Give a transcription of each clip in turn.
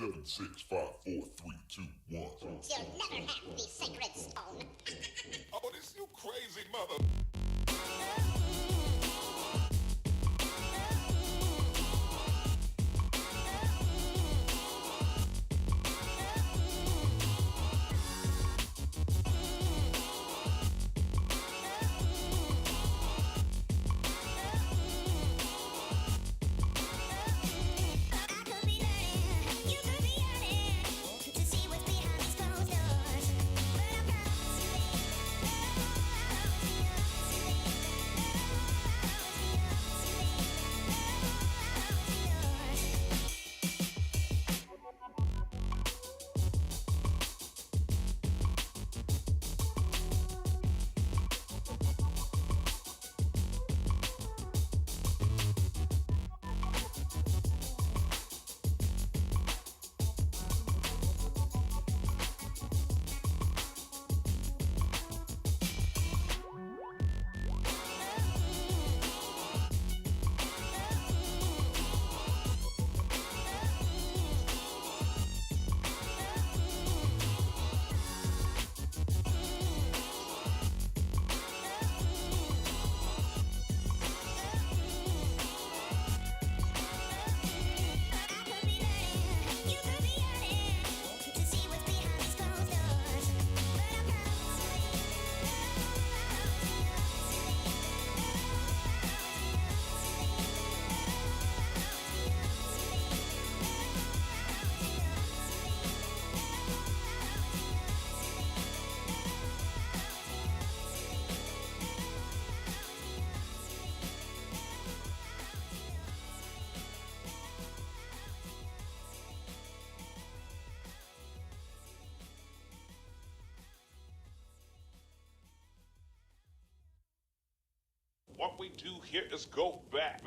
7, 6, 5, 4, 3, 2, 1. You'll never have the sacred stone. Oh, this you crazy mother. What we do here is go back.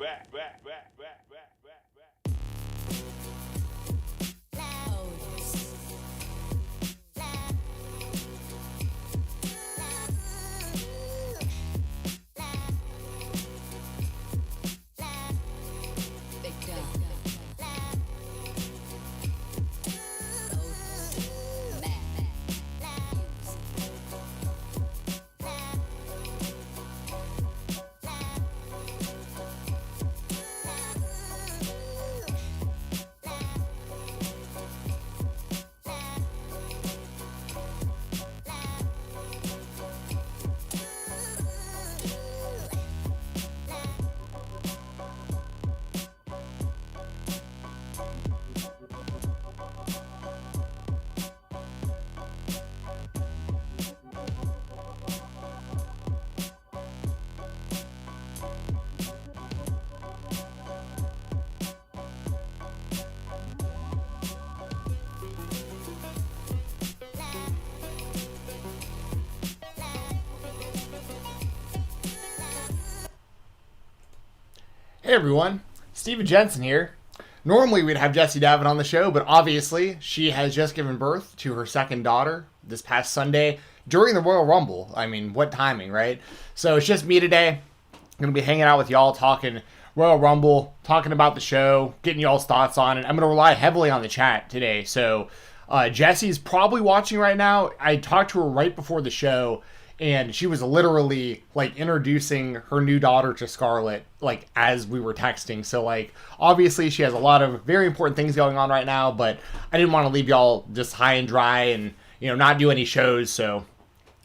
Hey everyone, Steven Jensen here. Normally we'd have Jessi Davin on the show, but obviously she has just given birth to her second daughter this past Sunday during the Royal Rumble. I mean, what timing, right? So it's just me today. I'm going to be hanging out with y'all talking Royal Rumble, talking about the show, getting y'all's thoughts on it. I'm going to rely heavily on the chat today. So Jessi's probably watching right now. I talked to her right before the show, and she was literally like introducing her new daughter to Scarlett, like as we were texting. So like, obviously she has a lot of very important things going on right now, but I didn't want to leave y'all just high and dry and, you know, not do any shows. So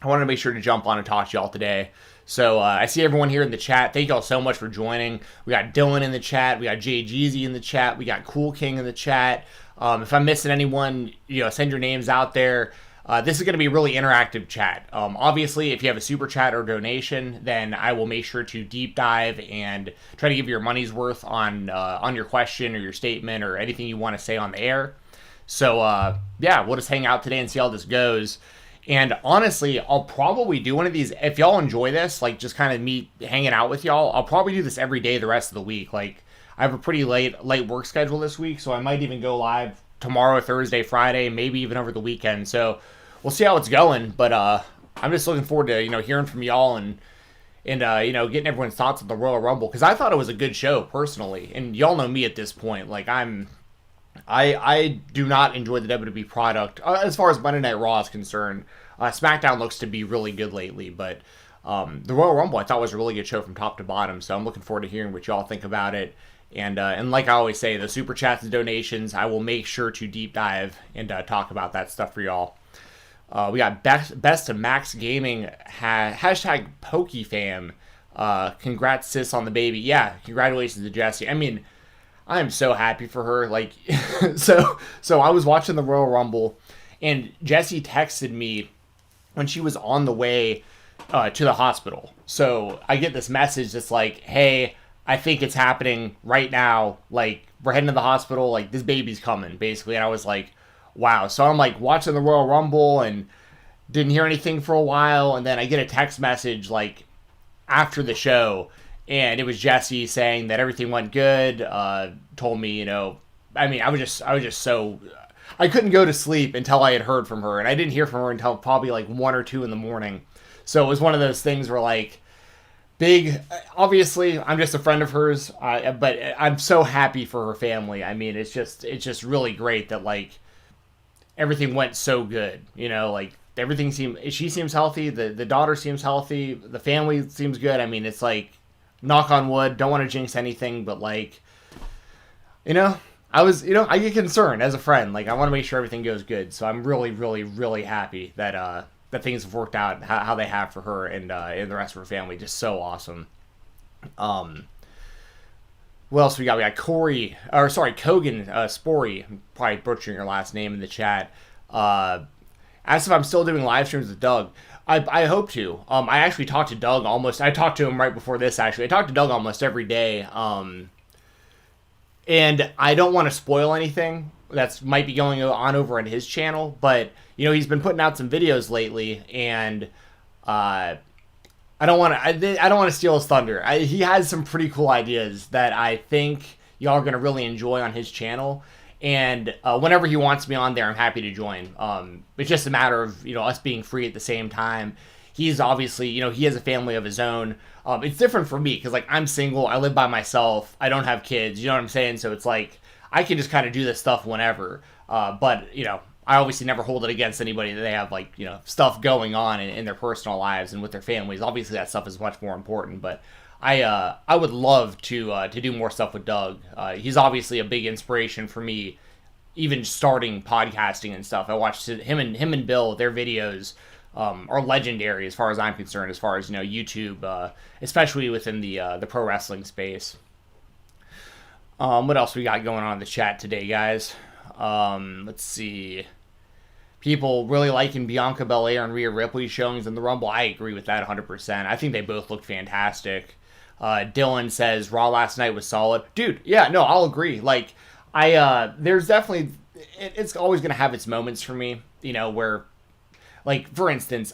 I wanted to make sure to jump on and talk to y'all today. So I see everyone here in the chat. Thank y'all so much for joining. We got Dylan in the chat. We got Jay Jeezy in the chat. We got Cool King in the chat. If I'm missing anyone, you know, send your names out there. This is going to be a really interactive chat. Obviously, if you have a super chat or donation, then I will make sure to deep dive and try to give you your money's worth on your question or your statement or anything you want to say on the air. So, yeah, we'll just hang out today and see how this goes. And honestly, I'll probably do one of these. If y'all enjoy this, like just kind of me hanging out with y'all, I'll probably do this every day the rest of the week. Like, I have a pretty late work schedule this week, so I might even go live tomorrow, Thursday, Friday, maybe even over the weekend. So we'll see how it's going. But I'm just looking forward to, you know, hearing from y'all and you know, getting everyone's thoughts on the Royal Rumble, because I thought it was a good show personally. And y'all know me at this point. Like, I'm I do not enjoy the WWE product as far as Monday Night Raw is concerned. SmackDown looks to be really good lately, but the Royal Rumble I thought was a really good show from top to bottom. So I'm looking forward to hearing what y'all think about it. And like I always say, the super chats and donations, I will make sure to deep dive and talk about that stuff for y'all. We got best of Max Gaming hashtag PokeFam. Congrats sis on the baby. Yeah, congratulations to Jessi. I mean, I am so happy for her. Like, so I was watching the Royal Rumble, and Jessi texted me when she was on the way to the hospital. So I get this message that's like, hey, I think it's happening right now. Like, we're heading to the hospital. Like, this baby's coming, basically. And I was like, wow. So I'm like watching the Royal Rumble and didn't hear anything for a while. And then I get a text message like after the show, and it was Jessi saying that everything went good. Told me, I mean, I was just so, I couldn't go to sleep until I had heard from her, and I didn't hear from her until probably like 1 or 2 in the morning. So it was one of those things where like, obviously I'm just a friend of hers, but I'm so happy for her family. I mean, it's just really great that like everything went so good, like she seems healthy. The daughter seems healthy. The family seems good. I mean, it's like, knock on wood, don't want to jinx anything, but like, I get concerned as a friend. Like, I want to make sure everything goes good. So I'm really, really, really happy that things have worked out how they have for her and the rest of her family. Just so awesome. What else we got? We got Kogan Spory. I'm probably butchering your last name in the chat. Asked if I'm still doing live streams with Doug. I hope to. I actually talked to Doug I talked to him right before this, actually. I talked to Doug almost every day. And I don't want to spoil anything that's might be going on over on his channel, but, he's been putting out some videos lately, and I don't want to steal his thunder. He has some pretty cool ideas that I think y'all are going to really enjoy on his channel. And whenever he wants me on there, I'm happy to join. It's just a matter of, us being free at the same time. He's obviously, he has a family of his own. It's different for me because, like, I'm single. I live by myself. I don't have kids. You know what I'm saying? So it's like, I can just kind of do this stuff whenever. But, I obviously never hold it against anybody that they have, like, stuff going on in their personal lives and with their families. Obviously, that stuff is much more important. But I would love to do more stuff with Doug. He's obviously a big inspiration for me, even starting podcasting and stuff. I watched him and Bill. Their videos are legendary as far as I'm concerned. As far as YouTube, especially within the pro wrestling space. What else we got going on in the chat today, guys? Let's see. People really liking Bianca Belair and Rhea Ripley's showings in the Rumble. I agree with that 100%. I think they both looked fantastic. Dylan says Raw last night was solid. Dude, yeah, no, I'll agree. Like, there's definitely, it's always going to have its moments for me, where, like, for instance,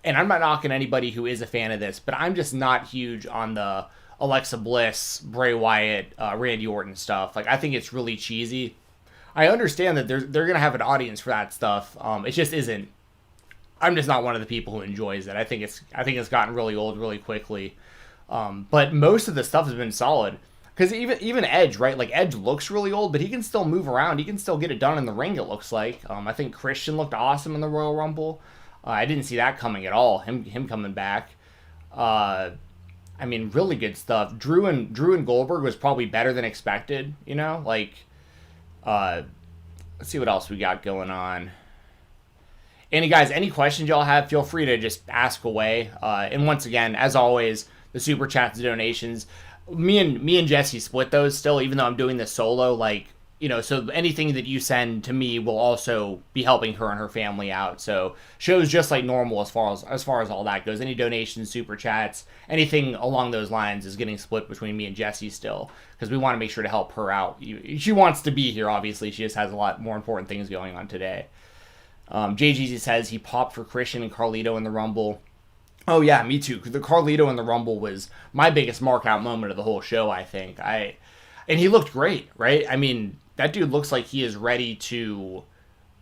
and I'm not knocking anybody who is a fan of this, but I'm just not huge on the Alexa Bliss, Bray Wyatt, Randy Orton stuff. Like, I think it's really cheesy. I understand that they're going to have an audience for that stuff. It just isn't. I'm just not one of the people who enjoys it. I think it's gotten really old really quickly. But most of the stuff has been solid. Because even Edge, right? Like, Edge looks really old, but he can still move around. He can still get it done in the ring, it looks like. I think Christian looked awesome in the Royal Rumble. I didn't see that coming at all, him coming back. I mean, really good stuff. Drew and Goldberg was probably better than expected, let's see what else we got going on. And guys, any questions y'all have, feel free to just ask away. And once again, as always, the super chats and donations, me and Jessi split those still, even though I'm doing this solo. Like, so anything that you send to me will also be helping her and her family out. So shows just like normal as far as all that goes. Any donations, super chats, anything along those lines is getting split between me and Jessi still, because we want to make sure to help her out. She wants to be here, obviously. She just has a lot more important things going on today. JGZ says he popped for Christian and Carlito in the Rumble. Oh yeah, me too. The Carlito in the Rumble was my biggest mark out moment of the whole show, I think. And he looked great, right? I mean, that dude looks like he is ready to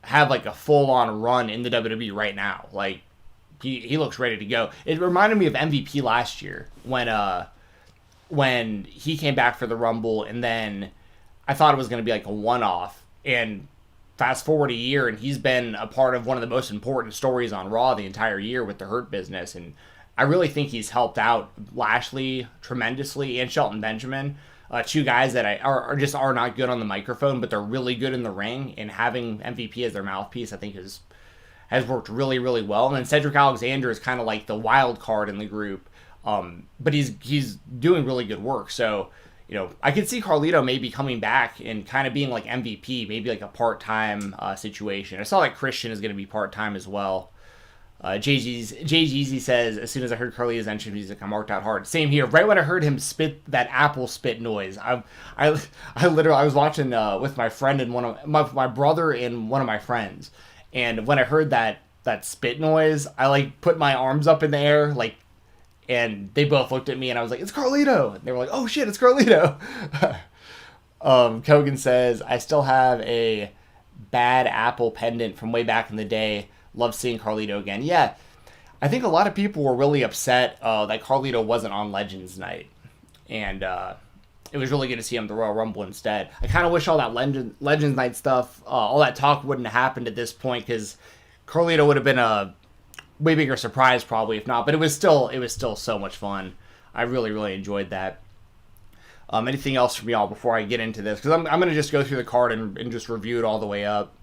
have like a full-on run in the WWE right now. Like, he looks ready to go. It reminded me of MVP last year when he came back for the Rumble, and then I thought it was going to be like a one-off, And fast forward a year, and he's been a part of one of the most important stories on Raw the entire year with the Hurt Business. And I really think he's helped out Lashley tremendously and Shelton Benjamin. Two guys that are not good on the microphone, but they're really good in the ring. And having MVP as their mouthpiece, I think, has worked really, really well. And then Cedric Alexander is kind of like the wild card in the group, but he's doing really good work. So, I could see Carlito maybe coming back and kind of being like MVP, maybe like a part-time situation. I saw that Christian is going to be part-time as well. Jay Jeezy says, as soon as I heard Carlito's entrance music, I marked out hard. Same here. Right when I heard him spit that apple spit noise, I was watching with my friend and one of my brother and one of my friends, and when I heard that spit noise, I like put my arms up in the air, like, and they both looked at me, and I was like, "It's Carlito!" And they were like, "Oh shit, it's Carlito!" Kogan says, "I still have a bad apple pendant from way back in the day. Love seeing Carlito again." Yeah, I think a lot of people were really upset that Carlito wasn't on Legends Night, and it was really good to see him at the Royal Rumble instead. I kind of wish all that Legends Night stuff, all that talk wouldn't have happened at this point, because Carlito would have been a way bigger surprise probably if not. But it was still so much fun. I really, really enjoyed that. Anything else from y'all before I get into this? Because I'm going to just go through the card and just review it all the way up.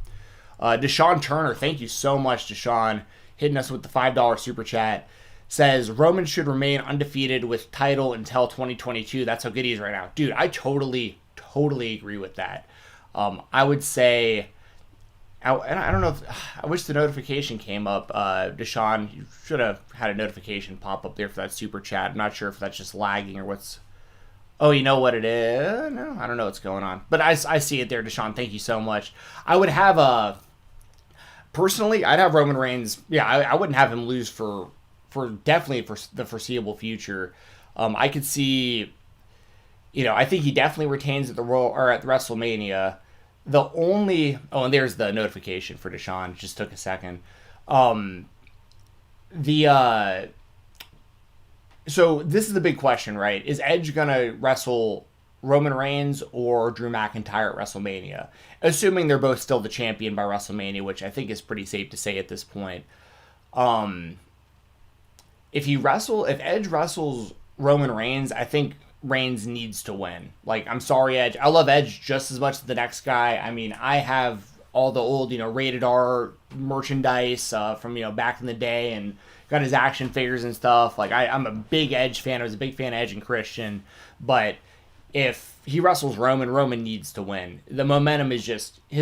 Deshaun Turner, thank you so much, Deshaun, hitting us with the $5 super chat. Says, Roman should remain undefeated with title until 2022. That's how good he is right now. Dude, I totally agree with that. I would say, I don't know if, I wish the notification came up. Deshaun, you should have had a notification pop up there for that super chat. I'm not sure if that's just lagging or what's... Oh, you know what it is? No, I don't know what's going on. But I see it there, Deshaun. Thank you so much. I would have personally, I'd have Roman Reigns. Yeah, I wouldn't have him lose for definitely for the foreseeable future. I could see, I think he definitely retains at the Royal or at WrestleMania. And there's the notification for Deshaun. It just took a second. So this is the big question, right? Is Edge going to wrestle Roman Reigns or Drew McIntyre at WrestleMania? Assuming they're both still the champion by WrestleMania, which I think is pretty safe to say at this point. If Edge wrestles Roman Reigns, I think Reigns needs to win. Like, I'm sorry, Edge. I love Edge just as much as the next guy. I mean, I have all the old, rated R merchandise from, back in the day, and got his action figures and stuff. Like, I'm a big Edge fan. I was a big fan of Edge and Christian. But if he wrestles Roman needs to win. His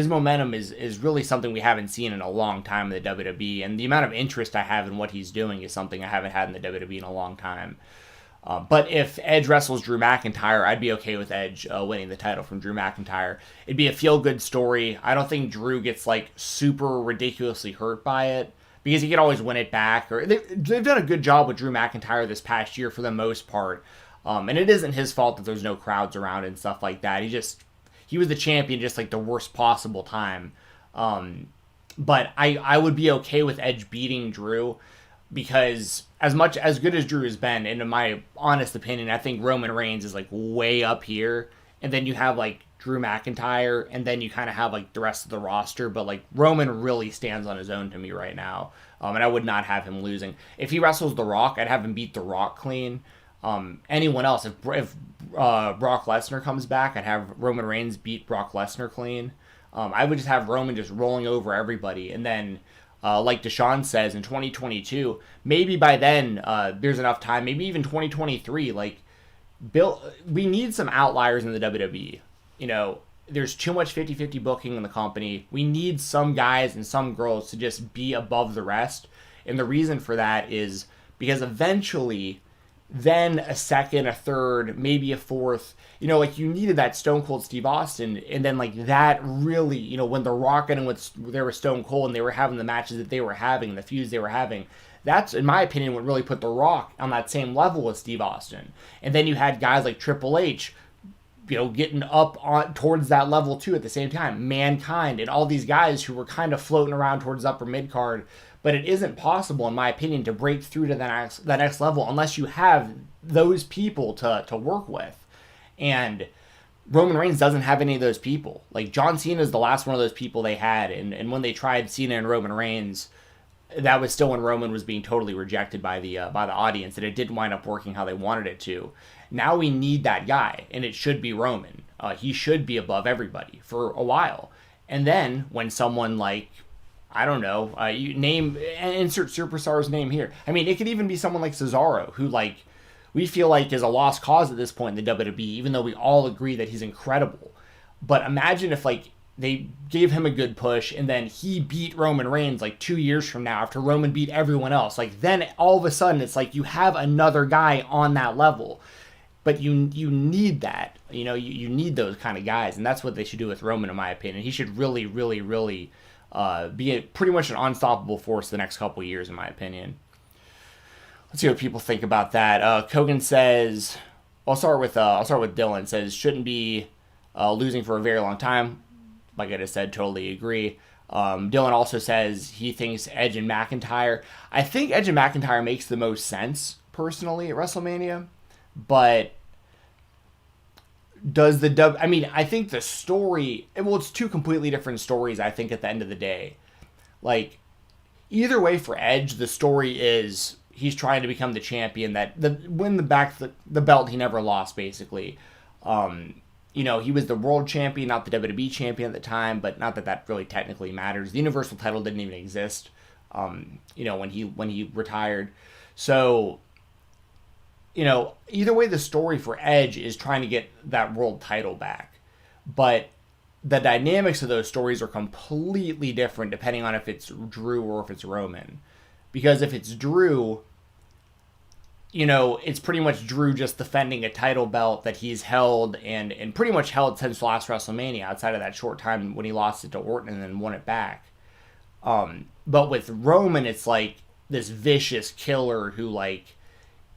momentum is really something we haven't seen in a long time in the WWE. And the amount of interest I have in what he's doing is something I haven't had in the WWE in a long time. But if Edge wrestles Drew McIntyre, I'd be okay with Edge winning the title from Drew McIntyre. It'd be a feel-good story. I don't think Drew gets, like, super ridiculously hurt by it, because he could always win it back. Or they've done a good job with Drew McIntyre this past year for the most part. And it isn't his fault that there's no crowds around and stuff like that. He was the champion just like the worst possible time. But I would be okay with Edge beating Drew, because as good as Drew has been, and in my honest opinion, I think Roman Reigns is like way up here. And then you have like Drew McIntyre, and then you kind of have like the rest of the roster. But like Roman really stands on his own to me right now. And I would not have him losing. If he wrestles The Rock, I'd have him beat The Rock clean. Anyone else, if Brock Lesnar comes back, I'd have Roman Reigns beat Brock Lesnar clean. I would just have Roman just rolling over everybody. And then, like Deshaun says, in 2022, maybe by then there's enough time, maybe even 2023, like, we need some outliers in the WWE. There's too much 50-50 booking in the company. We need some guys and some girls to just be above the rest. And the reason for that is because eventually, then a second, a third, maybe a fourth, like you needed that Stone Cold Steve Austin. And then like that really, when The Rock and there was Stone Cold and they were having the matches that they were having, the feuds they were having, that's, in my opinion, what really put The Rock on that same level as Steve Austin. And then you had guys like Triple H, getting up on towards that level too at the same time. Mankind and all these guys who were kind of floating around towards upper mid card. But it isn't possible, in my opinion, to break through to that next level unless you have those people to work with. And Roman Reigns doesn't have any of those people. Like, John Cena is the last one of those people they had, and when they tried Cena and Roman Reigns, that was still when Roman was being totally rejected by the audience, and it didn't wind up working how they wanted it to. Now we need that guy, and it should be Roman. He should be above everybody for a while. And then when someone like, I don't know, you name, insert superstar's name here. I mean, it could even be someone like Cesaro, who, like, we feel like is a lost cause at this point in the WWE, even though we all agree that he's incredible. But imagine if, like, they gave him a good push, and then he beat Roman Reigns, like, 2 years from now, after Roman beat everyone else. Like, then all of a sudden, it's like you have another guy on that level. But you need that. You know, you need those kind of guys, and that's what they should do with Roman, in my opinion. He should really, really, really be pretty much an unstoppable force the next couple of years, in my opinion. Let's see what people think about that. Kogan says, I'll start with Dylan. Says shouldn't be losing for a very long time. Like I just said, totally agree. Dylan also says he thinks Edge and McIntyre. I think Edge and McIntyre makes the most sense personally at WrestleMania, but does I mean, I think the story, well, it's two completely different stories, I think, at the end of the day. Like, either way for Edge, the story is he's trying to become the champion win the belt he never lost, basically. You know, he was the world champion, not the WWE champion at the time, but not that really technically matters. The Universal title didn't even exist, you know, when he retired. So, you know, either way, the story for Edge is trying to get that world title back. But the dynamics of those stories are completely different depending on if it's Drew or if it's Roman. Because if it's Drew, you know, it's pretty much Drew just defending a title belt that he's held and pretty much held since last WrestleMania, outside of that short time when he lost it to Orton and then won it back. But with Roman, it's like this vicious killer who, like,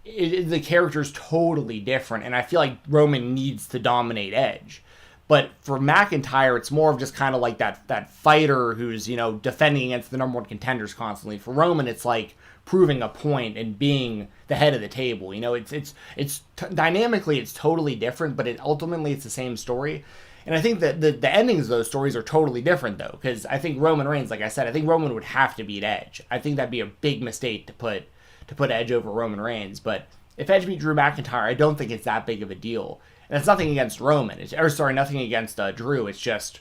the character's totally different, and I feel like Roman needs to dominate Edge. But for McIntyre, it's more of just kind of like that fighter who's, you know, defending against the number one contenders constantly. For Roman, it's like proving a point and being the head of the table. You know, it's dynamically it's totally different, but ultimately it's the same story. And I think that the endings of those stories are totally different, though, because I think Roman Reigns, like I said, I think Roman would have to beat Edge. I think that'd be a big mistake to put Edge over Roman Reigns. But if Edge beat Drew McIntyre, I don't think it's that big of a deal. And it's nothing against Roman. Nothing against Drew. It's just,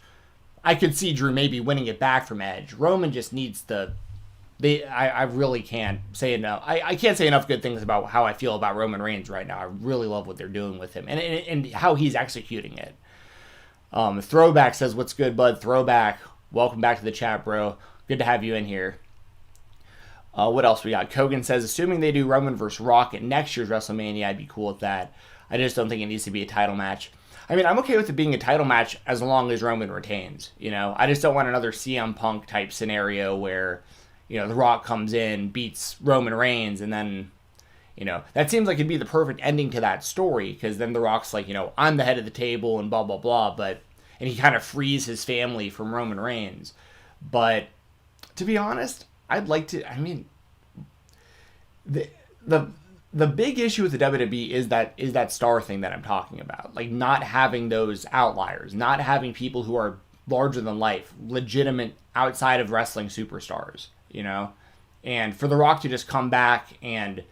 I could see Drew maybe winning it back from Edge. Roman just needs to... I really can't say enough. I can't say enough good things about how I feel about Roman Reigns right now. I really love what they're doing with him and how he's executing it. Throwback says, what's good, bud? Throwback, welcome back to the chat, bro. Good to have you in here. What else we got? Kogan says, assuming they do Roman versus Rock at next year's WrestleMania, I'd be cool with that. I just don't think it needs to be a title match. I mean, I'm okay with it being a title match as long as Roman retains, you know? I just don't want another CM Punk type scenario where, you know, The Rock comes in, beats Roman Reigns, and then, you know, that seems like it'd be the perfect ending to that story, because then The Rock's like, you know, I'm the head of the table and blah, blah, blah, and he kind of frees his family from Roman Reigns. But, to be honest, I'd like to, I mean, the big issue with the WWE is that star thing that I'm talking about. Like, not having those outliers, not having people who are larger than life, legitimate outside of wrestling superstars, you know? And for The Rock to just come back and,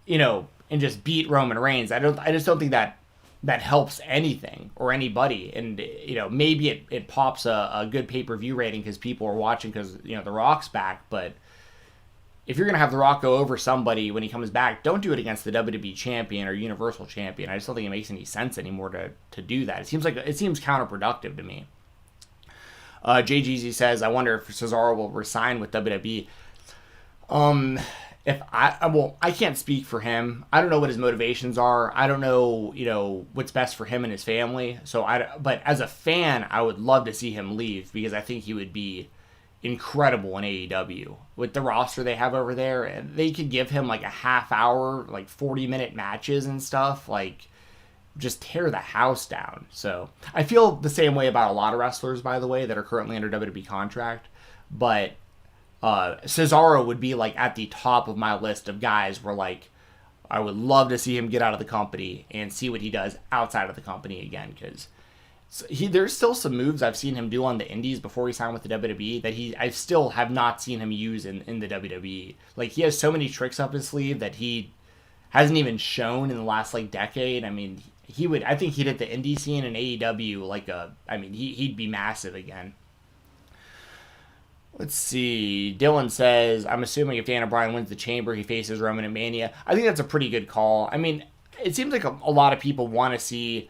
you know, and just beat Roman Reigns, I just don't think that helps anything or anybody. And, you know, maybe it pops a good pay-per-view rating because people are watching because, you know, The Rock's back, but if you're going to have The Rock go over somebody when he comes back, don't do it against the WWE champion or Universal champion. I just don't think it makes any sense anymore to do that. It seems counterproductive to me. JGZ says, I wonder if Cesaro will resign with WWE. I can't speak for him. I don't know what his motivations are. I don't know, you know, what's best for him and his family. But as a fan, I would love to see him leave because I think he would be incredible in AEW with the roster they have over there. And they could give him like a half hour, like 40-minute matches and stuff, like just tear the house down. So I feel the same way about a lot of wrestlers, by the way, that are currently under WWE contract. But Cesaro would be like at the top of my list of guys where like I would love to see him get out of the company and see what he does outside of the company again, because So there's still some moves I've seen him do on the indies before he signed with the WWE that I still have not seen him use in the WWE. Like, he has so many tricks up his sleeve that he hasn't even shown in the last like decade. I mean, I think he'd hit the indie scene in AEW he'd be massive again. Let's see. Dylan says, I'm assuming if Daniel Bryan wins the Chamber, he faces Roman at Mania. I think that's a pretty good call. I mean, it seems like a lot of people want to see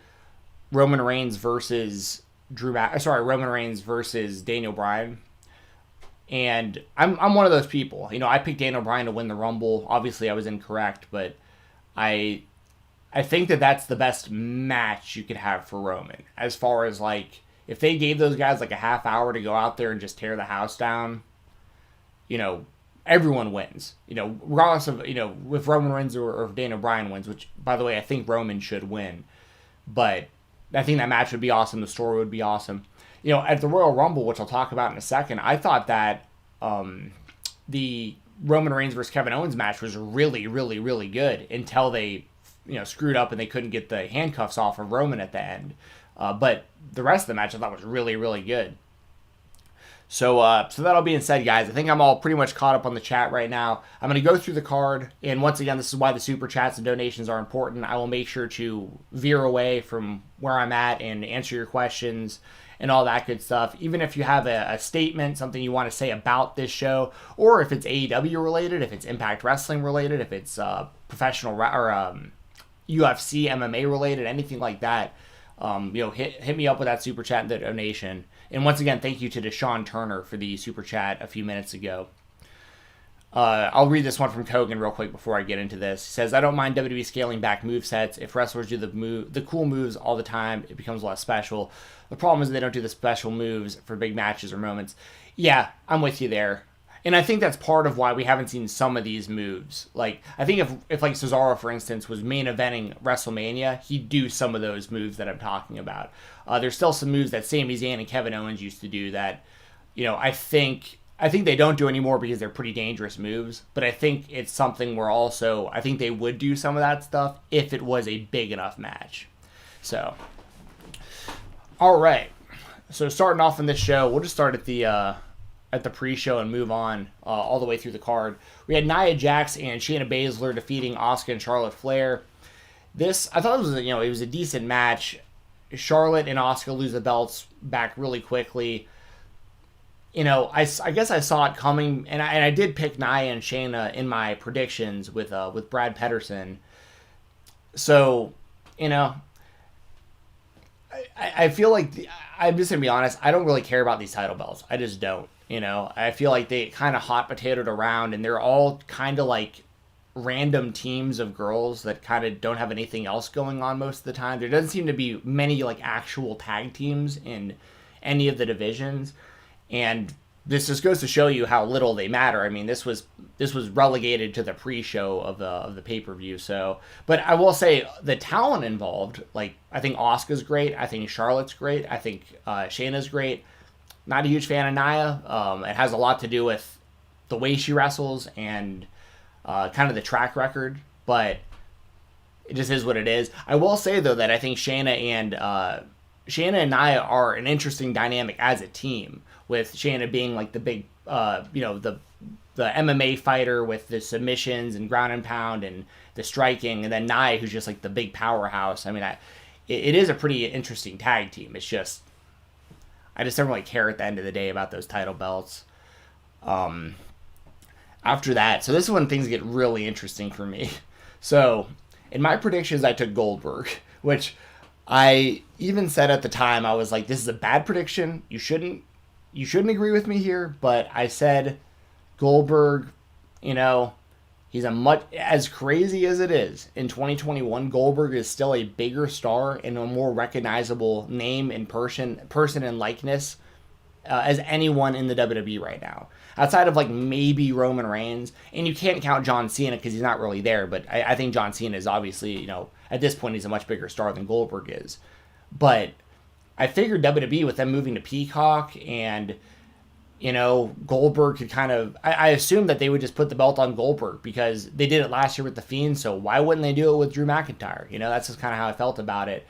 Roman Reigns versus Roman Reigns versus Daniel Bryan. And I'm one of those people. You know, I picked Daniel Bryan to win the Rumble. Obviously, I was incorrect, but I think that that's the best match you could have for Roman. As far as, like, if they gave those guys, like, a half hour to go out there and just tear the house down, you know, everyone wins. You know, regardless of, you know, if Roman wins or if Daniel Bryan wins, which, by the way, I think Roman should win. But I think that match would be awesome. The story would be awesome. You know, at the Royal Rumble, which I'll talk about in a second, I thought that the Roman Reigns versus Kevin Owens match was really, really, really good until they, you know, screwed up and they couldn't get the handcuffs off of Roman at the end. But the rest of the match I thought was really, really good. So that all being said, guys, I think I'm all pretty much caught up on the chat right now. I'm going to go through the card, and once again, this is why the super chats and donations are important. I will make sure to veer away from where I'm at and answer your questions and all that good stuff. Even if you have a statement, something you want to say about this show, or if it's AEW related, if it's Impact Wrestling related, if it's professional or UFC, MMA related, anything like that, you know, hit me up with that super chat and the donation. And once again, thank you to Deshaun Turner for the super chat a few minutes ago. I'll read this one from Kogan real quick before I get into this. He says, I don't mind WWE scaling back movesets. If wrestlers do the cool moves all the time, it becomes less special. The problem is they don't do the special moves for big matches or moments. Yeah, I'm with you there. And I think that's part of why we haven't seen some of these moves. Like, I think if like Cesaro, for instance, was main eventing WrestleMania, he'd do some of those moves that I'm talking about. There's still some moves that Sami Zayn and Kevin Owens used to do that, you know, I think they don't do anymore because they're pretty dangerous moves. But I think it's something where also, I think they would do some of that stuff if it was a big enough match. So, all right. So starting off in this show, we'll just start at the pre-show and move on all the way through the card. We had Nia Jax and Shayna Baszler defeating Asuka and Charlotte Flair. This, I thought it was a decent match. Charlotte and Asuka lose the belts back really quickly. You know, I guess I saw it coming, and I did pick Nia and Shayna in my predictions with Brad Pedersen. So, you know, I feel like I'm just gonna be honest. I don't really care about these title belts. I just don't. You know, I feel like they kind of hot potatoed around, and they're all kind of like random teams of girls that kind of don't have anything else going on most of the time. There doesn't seem to be many like actual tag teams in any of the divisions, and this just goes to show you how little they matter. I mean, this was relegated to the pre-show of the pay-per-view. So, but I will say the talent involved, like I think Asuka's great, I think Charlotte's great, I think Shayna's great. Not a huge fan of Nia. It has a lot to do with the way she wrestles and kind of the track record, but it just is what it is. I will say though that I think Shayna and Nia are an interesting dynamic as a team, with Shayna being like the big, the MMA fighter with the submissions and ground and pound and the striking, and then Nia, who's just like the big powerhouse. I mean, it is a pretty interesting tag team. It's just, I just don't really care at the end of the day about those title belts. After that, so this is when things get really interesting for me. So, in my predictions, I took Goldberg, which I even said at the time, I was like, this is a bad prediction. You shouldn't agree with me here, but I said Goldberg, you know, he's as crazy as it is in 2021, Goldberg is still a bigger star and a more recognizable name and person and likeness as anyone in the WWE right now. Outside of like maybe Roman Reigns, and you can't count John Cena because he's not really there, but I think John Cena is obviously, you know, at this point he's a much bigger star than Goldberg is. But I figured WWE, with them moving to Peacock and, you know, Goldberg could kind of, I assumed that they would just put the belt on Goldberg because they did it last year with The Fiend, so why wouldn't they do it with Drew McIntyre? You know, that's just kind of how I felt about it.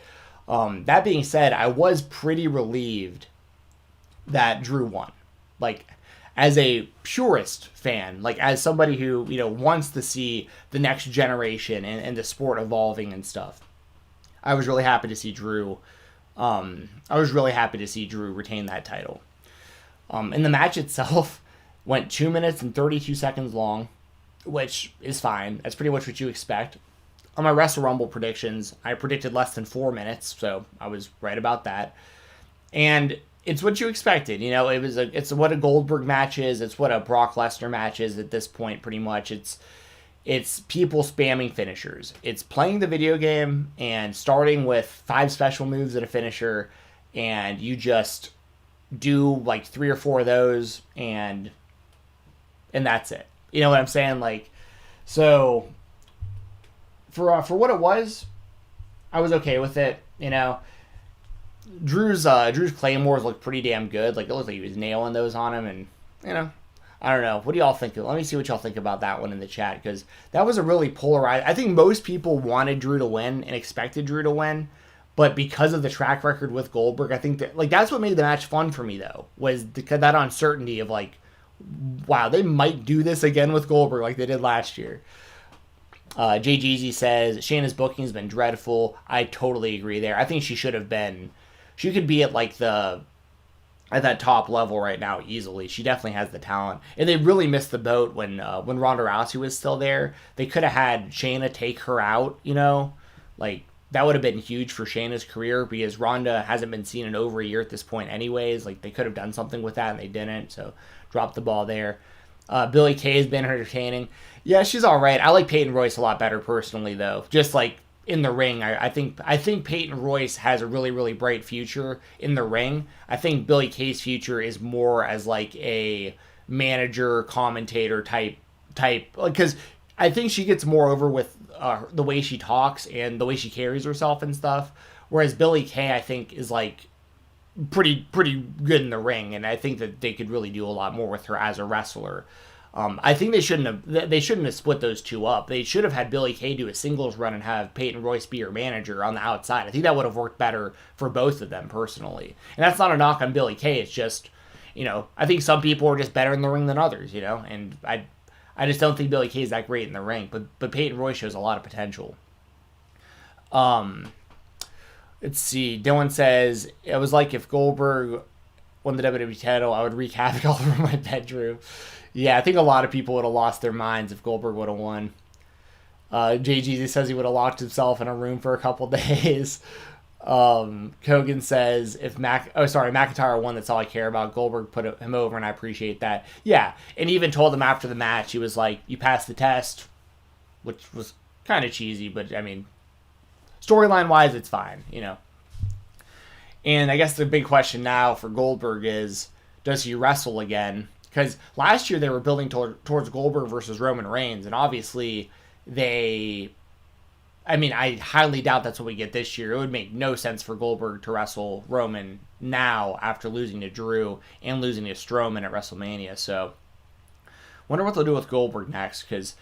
That being said, I was pretty relieved that Drew won. Like, as a purist fan, like as somebody who, wants to see the next generation and the sport evolving and stuff, I was really happy to see Drew. I was really happy to see Drew retain that title. And the match itself went 2 minutes and 32 seconds long, which is fine. That's pretty much what you expect. On my Wrestle Rumble predictions, I predicted less than 4 minutes, so I was right about that. And it's what you expected. It's what a Goldberg match is. It's what a Brock Lesnar match is at this point, pretty much. It's people spamming finishers. It's playing the video game and starting with 5 special moves at a finisher, and you just do like 3 or 4 of those, and that's it. You know what I'm saying? Like, so for what it was, I was okay with it. Drew's claymores looked pretty damn good. Like, it looked like he was nailing those on him, and I don't know. What do y'all think? Let me see what y'all think about that one in the chat, because that was a really polarized. I think most people wanted Drew to win and expected Drew to win, but because of the track record with Goldberg, I think that that's what made the match fun for me, though, was that uncertainty of like, wow, they might do this again with Goldberg like they did last year. JGZ says Shayna's booking has been dreadful. I totally agree there. I think she should have been. She could be at like at that top level right now easily. She definitely has the talent, and they really missed the boat when Ronda Rousey was still there. They could have had Shayna take her out. Like that would have been huge for Shayna's career, because Ronda hasn't been seen in over a year at this point anyways. Like, they could have done something with that, and they didn't, so dropped the ball there. Billie Kay has been entertaining. Yeah, she's all right. I like Peyton Royce a lot better personally, though. Just like in the ring, I think Peyton Royce has a really, really bright future in the ring. I think Billie Kay's future is more as like a manager, commentator type, because I think she gets more over with the way she talks and the way she carries herself and stuff. Whereas Billie Kay, I think, is like pretty good in the ring, and I think that they could really do a lot more with her as a wrestler. I think they shouldn't have split those two up. They should have had Billie Kay do a singles run and have Peyton Royce be her manager on the outside. I think that would have worked better for both of them personally. And that's not a knock on Billie Kay. It's just, I think some people are just better in the ring than others, and I just don't think Billie Kay is that great in the ring. But Peyton Royce shows a lot of potential. Let's see. Dylan says, it was like if Goldberg won the WWE title, I would wreak havoc all over my bedroom. Yeah, I think a lot of people would have lost their minds if Goldberg would have won. JG says he would have locked himself in a room for a couple days. Kogan says, McIntyre won, that's all I care about. Goldberg put him over, and I appreciate that. Yeah, and even told him after the match, he was like, you passed the test, which was kind of cheesy, but I mean, storyline-wise, it's fine, And I guess the big question now for Goldberg is, does he wrestle again? Because last year they were building towards Goldberg versus Roman Reigns, and obviously I highly doubt that's what we get this year. It would make no sense for Goldberg to wrestle Roman now after losing to Drew and losing to Strowman at WrestleMania. So, wonder what they'll do with Goldberg next, because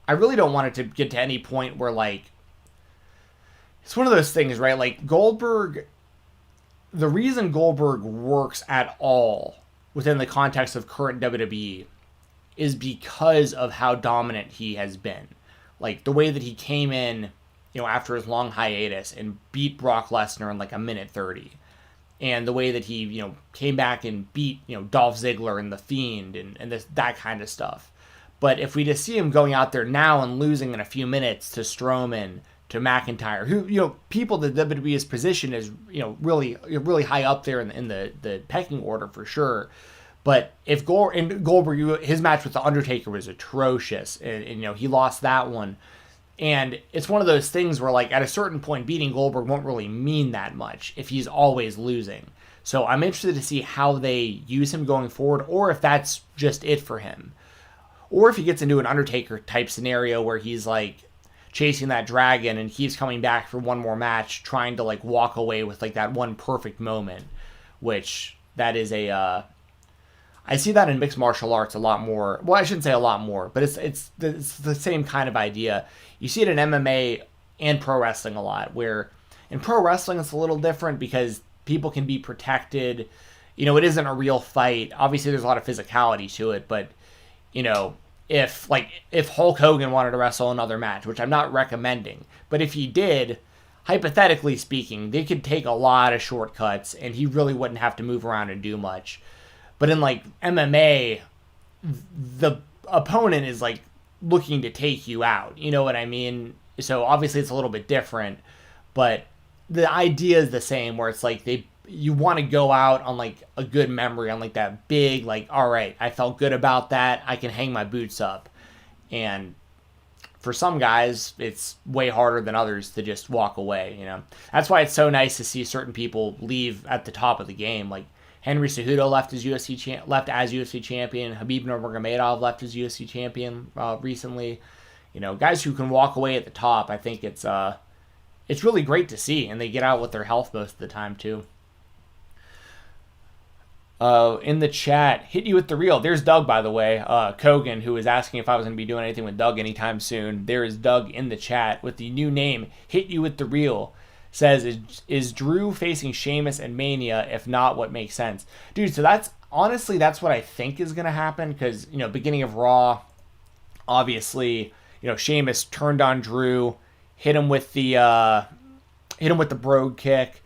I really don't want it to get to any point where, like, it's one of those things, right? Like, Goldberg, the reason Goldberg works at all within the context of current WWE is because of how dominant he has been. Like, the way that he came in, after his long hiatus and beat Brock Lesnar in like a minute 30. And the way that he, came back and beat, Dolph Ziggler and The Fiend and that kind of stuff. But if we just see him going out there now and losing in a few minutes to Strowman, to McIntyre, who, people that WWE is positioned as, really high up there in the pecking order for sure. But if Goldberg, his match with The Undertaker was atrocious, and he lost that one. And it's one of those things where, like, at a certain point, beating Goldberg won't really mean that much if he's always losing. So I'm interested to see how they use him going forward, or if that's just it for him. Or if he gets into an Undertaker-type scenario where he's, like, chasing that dragon and keeps coming back for one more match, trying to, like, walk away with, like, that one perfect moment, which that is I see that in mixed martial arts a lot more. Well, I shouldn't say a lot more, but it's the same kind of idea. You see it in MMA and pro wrestling a lot, where In pro wrestling, it's a little different because people can be protected. You know, it isn't a real fight. Obviously, there's a lot of physicality to it, but, you know, if Hulk Hogan wanted to wrestle another match, which I'm not recommending, but if he did, hypothetically speaking, they could take a lot of shortcuts and he really wouldn't have to move around and do much. But in like MMA, the opponent is like looking to take you out. You know what I mean? So obviously it's a little bit different, but the idea is the same, where it's like you want to go out on like a good memory, on like that big, like, all right, I felt good about that, I can hang my boots up. And for some guys, it's way harder than others to just walk away, you know. That's why it's so nice to see certain people leave at the top of the game. Like Henry Cejudo left as UFC champion. Khabib Nurmagomedov left as UFC champion recently. You know, guys who can walk away at the top, I think it's really great to see, and they get out with their health most of the time too. In the chat, hit you with the real. There's Doug, by the way. Kogan, who was asking if I was going to be doing anything with Doug anytime soon. There is Doug in the chat with the new name, hit you with the real. Says, is Drew facing Sheamus and Mania? If not, what makes sense? Dude, so that's what I think is going to happen, because, you know, beginning of Raw, obviously, you know, Sheamus turned on Drew, hit him with the brogue kick.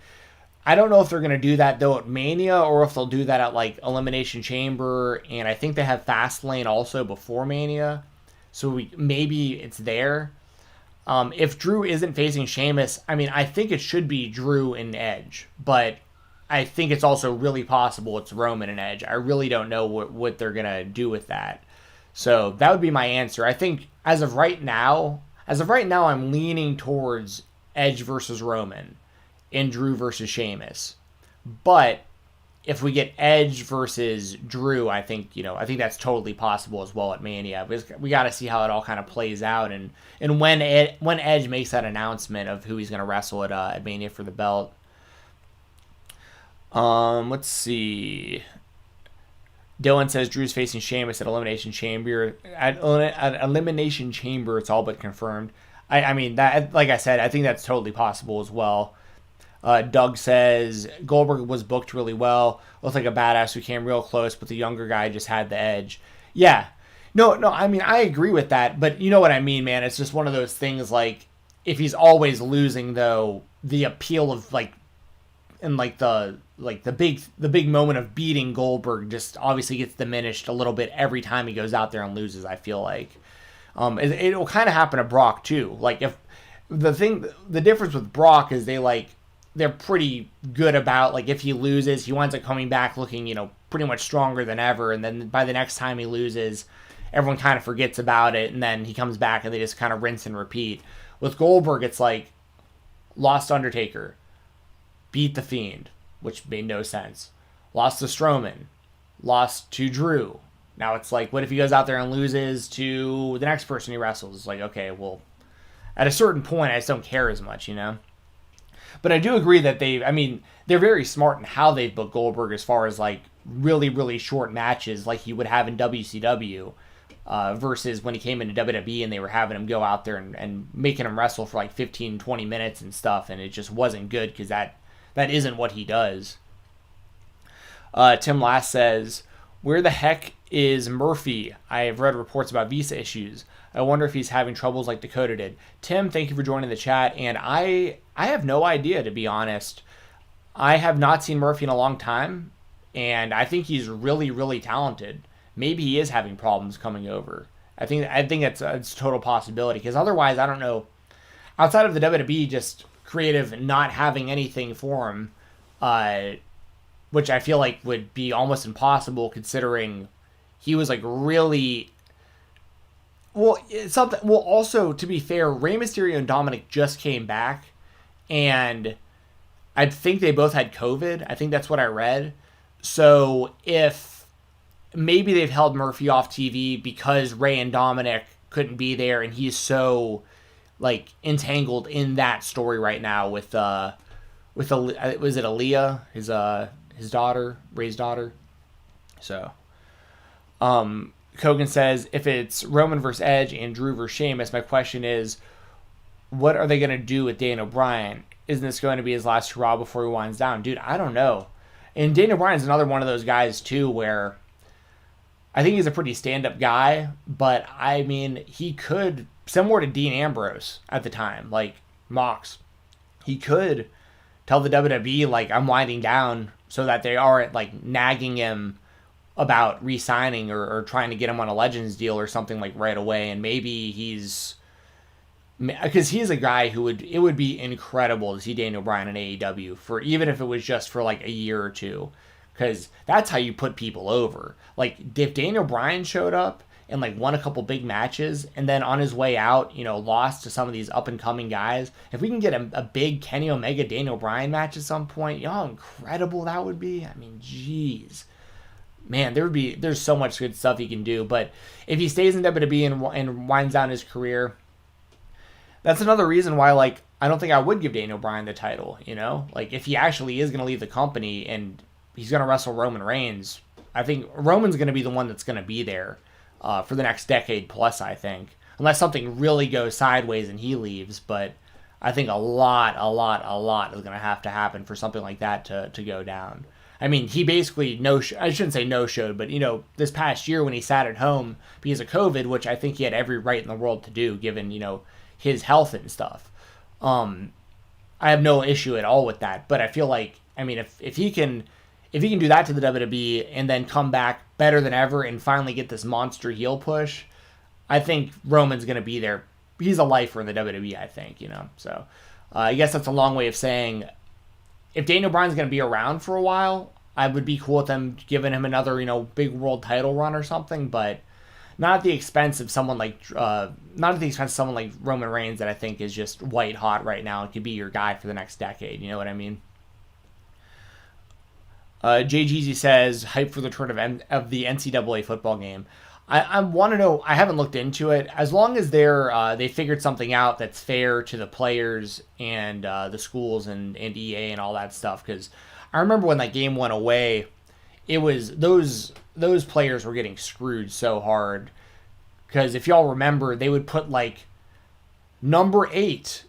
I don't know if they're going to do that, though, at Mania, or if they'll do that at, like, Elimination Chamber, and I think they have Fastlane also before Mania, so maybe it's there. If Drew isn't facing Sheamus, I mean, I think it should be Drew and Edge, but I think it's also really possible it's Roman and Edge. I really don't know what they're going to do with that. So that would be my answer. I think as of right now, I'm leaning towards Edge versus Roman and Drew versus Sheamus. But if we get Edge versus Drew, I think that's totally possible as well at Mania. We got to see how it all kind of plays out, and when Edge makes that announcement of who he's going to wrestle at Mania for the belt. Let's see. Dylan says Drew's facing Sheamus at Elimination Chamber. At Elimination Chamber, it's all but confirmed. I mean, that, like I said, I think that's totally possible as well. Doug says Goldberg was booked really well. Looked like a badass who came real close, but the younger guy just had the edge. Yeah. No, I mean, I agree with that, but you know what I mean, man. It's just one of those things, like, if he's always losing, though, the appeal of, like, and like the big moment of beating Goldberg just obviously gets diminished a little bit every time he goes out there and loses, I feel like. It'll kind of happen to Brock too. Like, if the difference with Brock is they're pretty good about, like, if he loses, he winds up coming back looking, you know, pretty much stronger than ever, and then by the next time he loses, everyone kind of forgets about it, and then he comes back and they just kind of rinse and repeat. With Goldberg, it's like, lost Undertaker, beat The Fiend, which made no sense, lost to Strowman, lost to Drew. Now it's like, what if he goes out there and loses to the next person he wrestles? It's like, okay, well, at a certain point, I just don't care as much, you know? But I do agree that they're very smart in how they book Goldberg as far as, like, really, really short matches like he would have in WCW versus when he came into WWE and they were having him go out there and making him wrestle for like 15, 20 minutes and stuff, and it just wasn't good because that isn't what he does. Tim Last says, where the heck is Murphy? I have read reports about visa issues. I wonder if he's having troubles like Dakota did. Tim, thank you for joining the chat, and I have no idea, to be honest. I have not seen Murphy in a long time, and I think he's really, really talented. Maybe he is having problems coming over. I think it's a total possibility, because otherwise, I don't know. Outside of the WWE just creative not having anything for him, which I feel like would be almost impossible considering he was like really... Well, also, to be fair, Rey Mysterio and Dominic just came back, and I think they both had COVID. I think that's what I read. So if maybe they've held Murphy off TV because Rey and Dominic couldn't be there, and he's so, like, entangled in that story right now with was it Aaliyah, his daughter, Rey's daughter? So, Kogan says, if it's Roman versus Edge and Drew versus Sheamus, my question is, what are they going to do with Daniel Bryan? isn't this going to be his last hurrah before he winds down? Dude, I don't know. And Daniel Bryan's another one of those guys, too, where I think he's a pretty stand-up guy, but, I mean, he could, similar to Dean Ambrose at the time, like Mox, he could tell the WWE, like, I'm winding down so that they aren't, like, nagging him about re-signing or trying to get him on a Legends deal or something, like, right away. And maybe he's... Because he's a guy who it would be incredible to see Daniel Bryan in AEW, for even if it was just for, like, a year or two. Because that's how you put people over. Like, if Daniel Bryan showed up and, like, won a couple big matches, and then on his way out, you know, lost to some of these up-and-coming guys, if we can get a big Kenny Omega Daniel Bryan match at some point, you know how incredible that would be? I mean, jeez. Man, there's so much good stuff he can do. But if he stays in WWE and winds down his career, that's another reason why, like, I don't think I would give Daniel Bryan the title, you know? Like, if he actually is going to leave the company and he's going to wrestle Roman Reigns, I think Roman's going to be the one that's going to be there for the next decade plus, I think. Unless something really goes sideways and he leaves. But I think a lot is going to have to happen for something like that to go down. I mean, he basically I shouldn't say no-showed, but, you know, this past year when he sat at home because of COVID, which I think he had every right in the world to do, given, you know, his health and stuff. I have no issue at all with that, but I feel like, I mean, if he can do that to the WWE and then come back better than ever and finally get this monster heel push, I think Roman's going to be there. He's a lifer in the WWE, I think, you know. So I guess that's a long way of saying, if Daniel Bryan's going to be around for a while, I would be cool with them giving him another, you know, big world title run or something, but not at the expense of someone like Roman Reigns, that I think is just white hot right now and could be your guy for the next decade. You know what I mean? JGZ says, hype for the return of the NCAA football game. I want to know, I haven't looked into it. As long as they figured something out that's fair to the players and the schools and EA and all that stuff. Because I remember when that game went away, it was those players were getting screwed so hard. Because if y'all remember, they would put like number 8,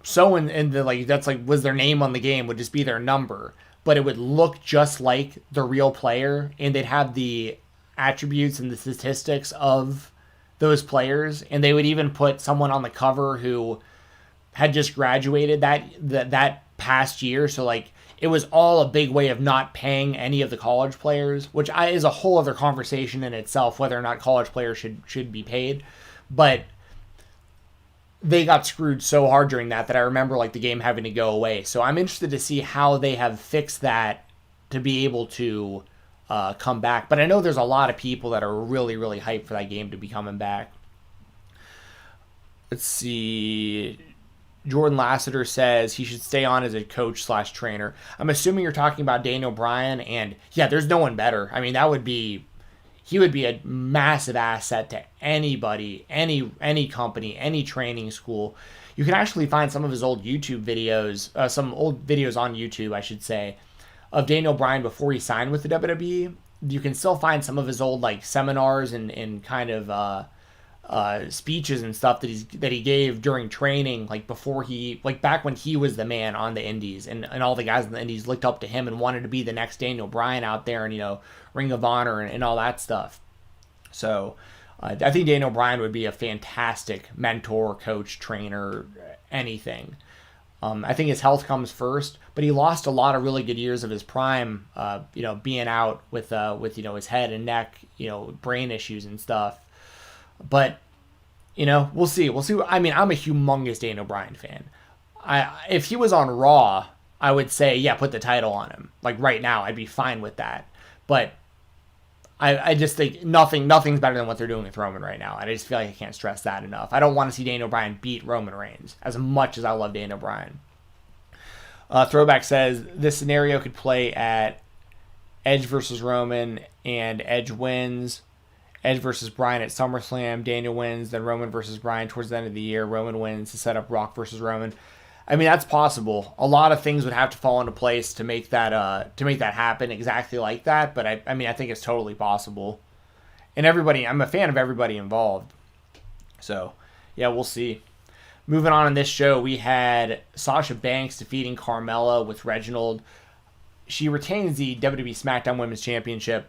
so in the, like, that's like was their name on the game, would just be their number, but it would look just like the real player, and they'd have the attributes and the statistics of those players, and they would even put someone on the cover who had just graduated that past year. So, like, it was all a big way of not paying any of the college players, which is a whole other conversation in itself, whether or not college players should be paid. But they got screwed so hard during that I remember, like, the game having to go away. So I'm interested to see how they have fixed that to be able to come back. But I know there's a lot of people that are really, really hyped for that game to be coming back. Let's see. Jordan Lasseter says he should stay on as a coach/trainer. I'm assuming you're talking about Daniel Bryan, and yeah, there's no one better. I mean, he would be a massive asset to anybody, any company, any training school. You can actually find some of his old YouTube videos, some old videos on YouTube, I should say, of Daniel Bryan before he signed with the WWE. You can still find some of his old, like, seminars and kind of speeches and stuff that he gave during training, like before back when he was the man on the indies, and all the guys in the indies looked up to him and wanted to be the next Daniel Bryan out there, and, you know, Ring of Honor and all that stuff. So I think Daniel Bryan would be a fantastic mentor, coach, trainer, anything. I think his health comes first, but he lost a lot of really good years of his prime, you know, being out with you know, his head and neck, you know, brain issues and stuff. But, you know, we'll see. I mean, I'm a humongous Daniel Bryan fan. If he was on Raw, I would say, yeah, put the title on him. Like, right now, I'd be fine with that. But I just think nothing's better than what they're doing with Roman right now. And I just feel like I can't stress that enough. I don't want to see Daniel Bryan beat Roman Reigns as much as I love Daniel Bryan. Throwback says this scenario could play at Edge versus Roman, and Edge wins. Edge versus Bryan at SummerSlam, Daniel wins, then Roman versus Bryan towards the end of the year. Roman wins to set up Rock versus Roman. I mean, that's possible. A lot of things would have to fall into place to make that happen exactly like that. But I mean, I think it's totally possible. And I'm a fan of everybody involved. So, yeah, we'll see. Moving on in this show, we had Sasha Banks defeating Carmella with Reginald. She retains the WWE SmackDown Women's Championship.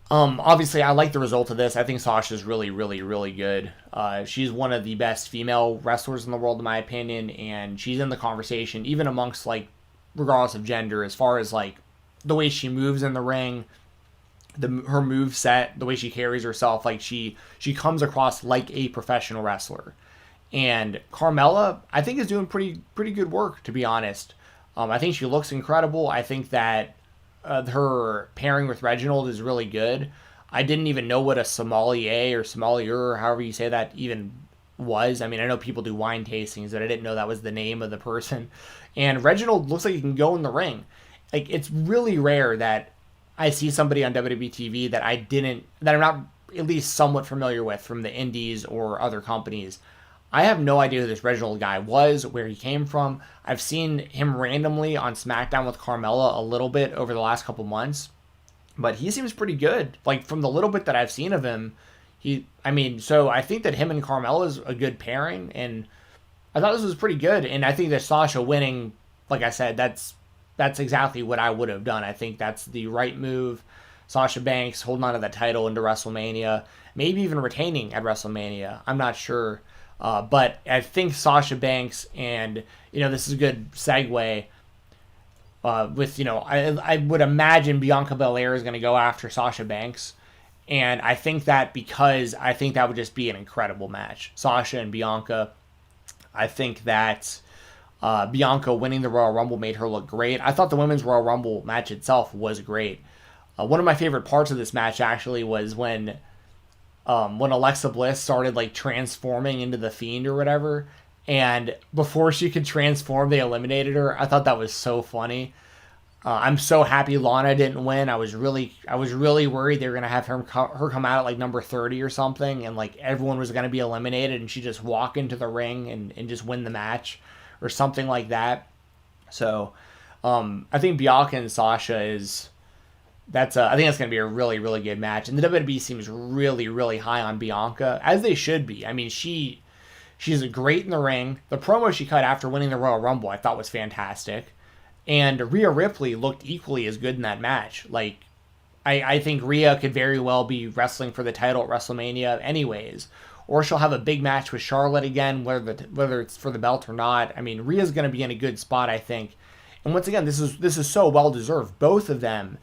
Obviously, I like the result of this. I think Sasha's really, really, really good. She's one of the best female wrestlers in the world, in my opinion, and she's in the conversation, even amongst, like, regardless of gender, as far as, like, the way she moves in the ring, her move set, the way she carries herself. Like, she comes across like a professional wrestler. And Carmella, I think, is doing pretty good work, to be honest. I think she looks incredible. I think that her pairing with Reginald is really good. I didn't even know what a sommelier or sommelier, however you say that, even was. I mean, I know people do wine tastings, but I didn't know that was the name of the person. And Reginald looks like he can go in the ring. Like, it's really rare that I see somebody on WWE TV that I'm not at least somewhat familiar with from the indies or other companies. I have no idea who this Reginald guy was, where he came from. I've seen him randomly on SmackDown with Carmella a little bit over the last couple months, but he seems pretty good. Like, from the little bit that I've seen of him, so I think that him and Carmella is a good pairing, and I thought this was pretty good. And I think that Sasha winning, like I said, that's exactly what I would have done. I think that's the right move. Sasha Banks holding on to that title into WrestleMania, maybe even retaining at WrestleMania. I'm not sure. But I think Sasha Banks, and, this is a good segue with, I would imagine Bianca Belair is going to go after Sasha Banks. And I think that because I think that would just be an incredible match. Sasha and Bianca. I think that Bianca winning the Royal Rumble made her look great. I thought the Women's Royal Rumble match itself was great. One of my favorite parts of this match actually was when Alexa Bliss started, like, transforming into the Fiend or whatever, and before she could transform, they eliminated her. I thought that was so funny. I'm so happy Lana didn't win. I was really worried they were gonna have her come out at, like, number 30 or something, and, like, everyone was gonna be eliminated, and she just walk into the ring and just win the match or something like that. So I think Bianca and Sasha I think that's going to be a really, really good match. And the WWE seems really, really high on Bianca, as they should be. I mean, she's great in the ring. The promo she cut after winning the Royal Rumble I thought was fantastic. And Rhea Ripley looked equally as good in that match. Like, I think Rhea could very well be wrestling for the title at WrestleMania anyways. Or she'll have a big match with Charlotte again, whether it's for the belt or not. I mean, Rhea's going to be in a good spot, I think. And once again, this is so well-deserved. Both of them.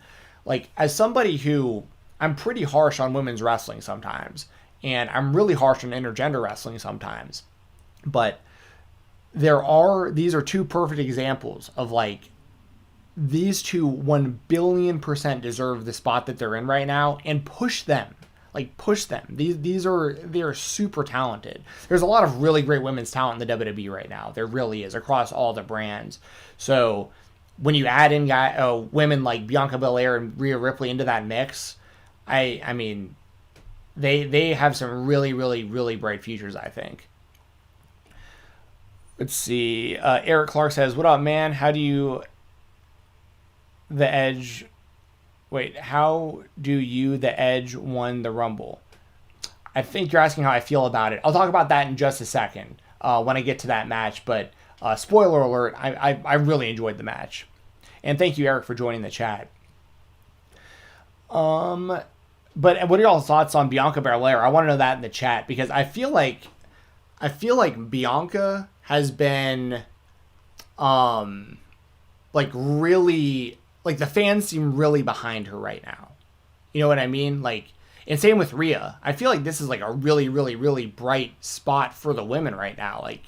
Like, as somebody who, I'm pretty harsh on women's wrestling sometimes, and I'm really harsh on intergender wrestling sometimes, but these are two perfect examples of, like, these two 1 billion% deserve the spot that they're in right now, and push them. Like, push them. They are super talented. There's a lot of really great women's talent in the WWE right now. There really is, across all the brands. So when you add in women like Bianca Belair and Rhea Ripley into that mix, I mean, they have some really, really, really bright futures, I think. Let's see. Eric Clark says, "What up, man? How do you the Edge won the Rumble?" I think you're asking how I feel about it. I'll talk about that in just a second when I get to that match, but spoiler alert, I really enjoyed the match. And thank you, Eric, for joining the chat. But what are y'all's thoughts on Bianca Belair? I want to know that in the chat, because I feel like Bianca has been like, really, like, the fans seem really behind her right now. You know what I mean? Like, and same with Rhea. I feel like this is, like, a really, really, really bright spot for the women right now. Like,